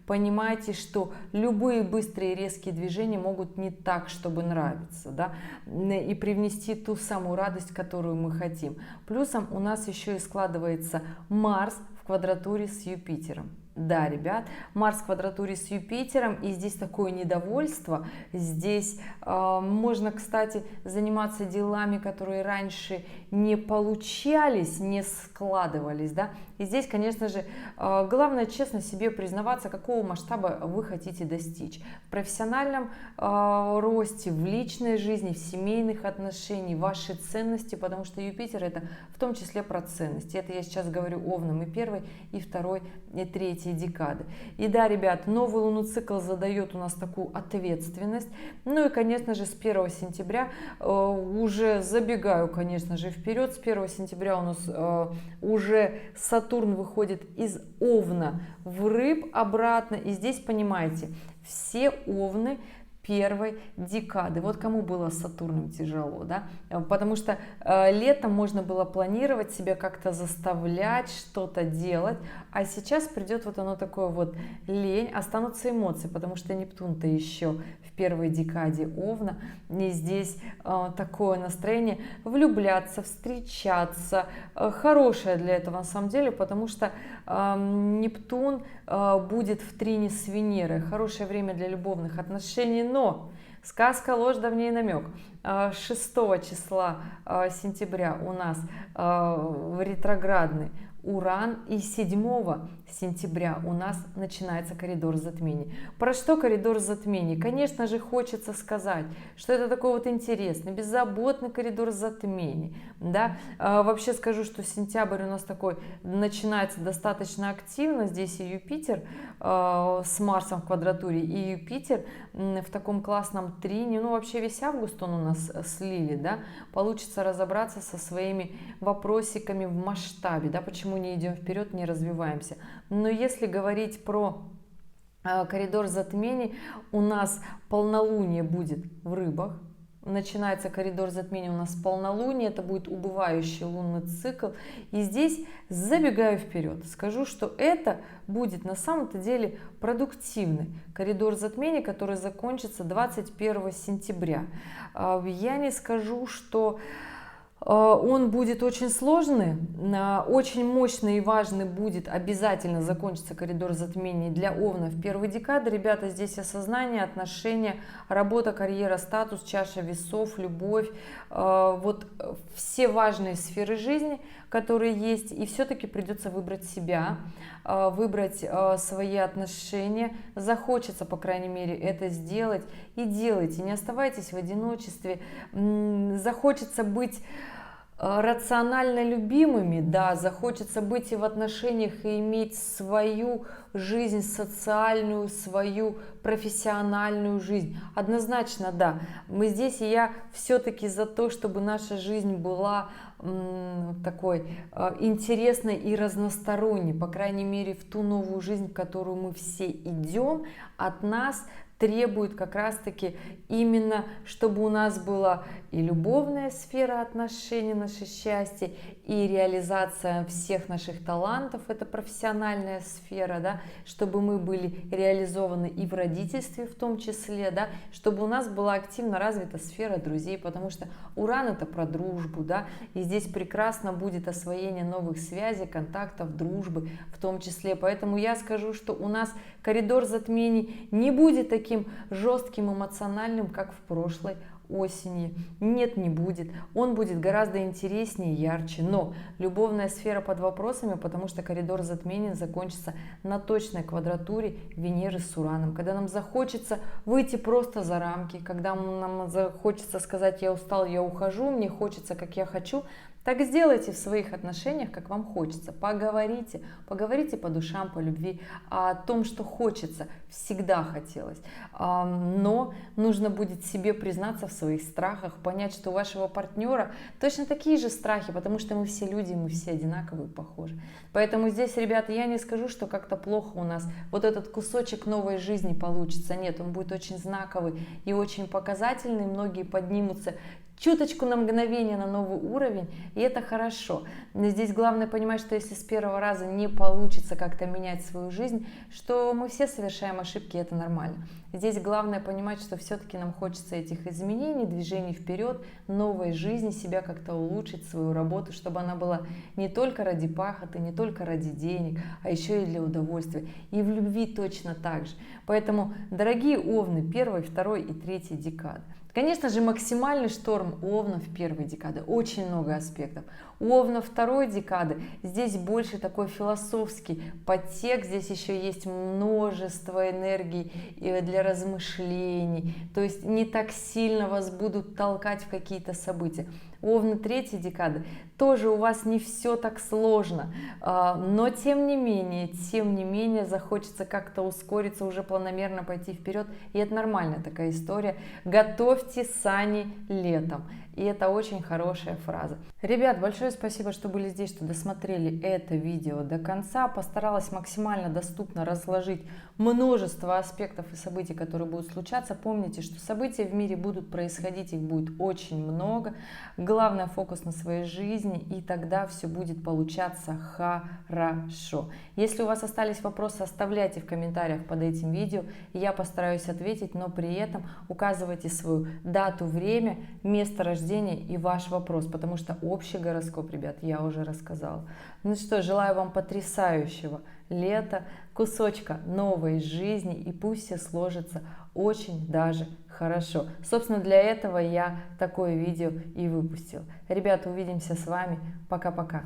понимаете, что любые быстрые резкие движения могут не так, чтобы нравиться, да, и привнести ту самую радость, которую мы хотим. Плюсом у нас еще и складывается Марс в квадратуре с Юпитером. Да, ребят, Марс в квадратуре с Юпитером, и здесь такое недовольство. Здесь можно, кстати, заниматься делами, которые раньше не получались, не складывались, да. И здесь, конечно же, главное честно себе признаваться, какого масштаба вы хотите достичь. В профессиональном росте, в личной жизни, в семейных отношениях, ваши ценности, потому что Юпитер это в том числе про ценности. Это я сейчас говорю Овнам и первой, и второй, и третьей декады. И да, ребят, новый лунный цикл задает у нас такую ответственность. Ну и, конечно же, с 1 сентября уже забегаю, конечно же, вперед. С 1 сентября у нас уже Сатурн выходит из Овна в Рыб обратно. И здесь, понимаете, все Овны первой декады. Вот кому было с Сатурном тяжело, да? Потому что летом можно было планировать себя, как-то заставлять что-то делать, а сейчас придет вот оно такое вот лень, останутся эмоции, потому что Нептун-то еще в первой декаде Овна, и здесь такое настроение влюбляться, встречаться, хорошее для этого на самом деле, потому что Нептун будет в трине с Венерой, хорошее время для любовных отношений, но сказка, ложь, да в ней намек. 6 числа сентября у нас ретроградный Уран, и 7 сентября у нас начинается коридор затмений. Про что коридор затмений? Конечно же, хочется сказать, что это такой вот интересный, беззаботный коридор затмений. Да? Вообще скажу, что сентябрь у нас такой начинается достаточно активно. Здесь и Юпитер с Марсом в квадратуре, и Юпитер в таком классном трине. Ну, вообще весь август он у нас слили, да? Получится разобраться со своими вопросиками в масштабе, да? Почему не идем вперед, не развиваемся. Но если говорить про коридор затмений, у нас полнолуние будет в Рыбах. Начинается коридор затмений у нас полнолуние, это будет убывающий лунный цикл. И здесь забегаю вперед, скажу, что это будет на самом-то деле продуктивный коридор затмений, который закончится 21 сентября. Я не скажу, что Он будет очень сложный, очень мощный и важный будет, обязательно закончится коридор затмений для Овнов первой декады. Ребята, здесь осознание, отношения, работа, карьера, статус, чаша весов, любовь, вот все важные сферы жизни, которые есть, и все-таки придется выбрать себя, выбрать свои отношения, захочется, по крайней мере, это сделать, и делайте, не оставайтесь в одиночестве, захочется быть рационально любимыми, да, захочется быть и в отношениях, и иметь свою жизнь социальную, свою профессиональную жизнь. Однозначно, да. Мы здесь, и я все-таки за то, чтобы наша жизнь была такой интересной и разносторонней, по крайней мере, в ту новую жизнь, в которую мы все идем, от нас требует как раз-таки именно, чтобы у нас была и любовная сфера отношений, наше счастье, и реализация всех наших талантов, это профессиональная сфера, да, чтобы мы были реализованы и в родительстве в том числе, да, чтобы у нас была активно развита сфера друзей, потому что Уран это про дружбу, да, и здесь прекрасно будет освоение новых связей, контактов, дружбы в том числе, поэтому я скажу, что у нас коридор затмений не будет таким жестким, эмоциональным, как в прошлой осени. Нет, не будет. Он будет гораздо интереснее, ярче. Но любовная сфера под вопросами, потому что коридор затмений закончится на точной квадратуре Венеры с Ураном. Когда нам захочется выйти просто за рамки, когда нам захочется сказать: я устал, я ухожу, мне хочется, как я хочу, так сделайте в своих отношениях, как вам хочется. Поговорите, поговорите по душам, по любви, о том, что хочется, всегда хотелось. Но нужно будет себе признаться в своих страхах, понять, что у вашего партнера точно такие же страхи, потому что мы все люди, мы все одинаковые, похожи. Поэтому здесь, ребята, я не скажу, что как-то плохо у нас вот этот кусочек новой жизни получится. Нет, он будет очень знаковый и очень показательный. Многие поднимутся чуточку на мгновение на новый уровень, и это хорошо. Но здесь главное понимать, что если с первого раза не получится как-то менять свою жизнь, что мы все совершаем ошибки, и это нормально. Здесь главное понимать, что все-таки нам хочется этих изменений, движений вперед, новой жизни, себя как-то улучшить, свою работу, чтобы она была не только ради пахоты, не только ради денег, а еще и для удовольствия. И в любви точно так же. Поэтому, дорогие Овны, 1, 2 и 3 декады, конечно же, максимальный шторм Овнов первой декады, очень много аспектов. У Овнов второй декады здесь больше такой философский подтекст, здесь еще есть множество энергий для размышлений, то есть не так сильно вас будут толкать в какие-то события. Овны третьей декады тоже у вас не все так сложно, но тем не менее захочется как-то ускориться, уже планомерно пойти вперед, и это нормальная такая история. Готовьте сани летом, и это очень хорошая фраза. Ребят, большое спасибо, что были здесь, что досмотрели это видео до конца. Постаралась максимально доступно разложить множество аспектов и событий, которые будут случаться. Помните, что события в мире будут происходить, их будет очень много. Главное, фокус на своей жизни, и тогда все будет получаться хорошо. Если у вас остались вопросы, оставляйте в комментариях под этим видео, и я постараюсь ответить, но при этом указывайте свою дату, время, место рождения и ваш вопрос, потому что общий гороскоп, ребят, я уже рассказала. Ну что, желаю вам потрясающего лета, кусочка новой жизни, и пусть все сложится очень даже хорошо. Собственно, для этого я такое видео и выпустила. Ребята, увидимся с вами. Пока-пока.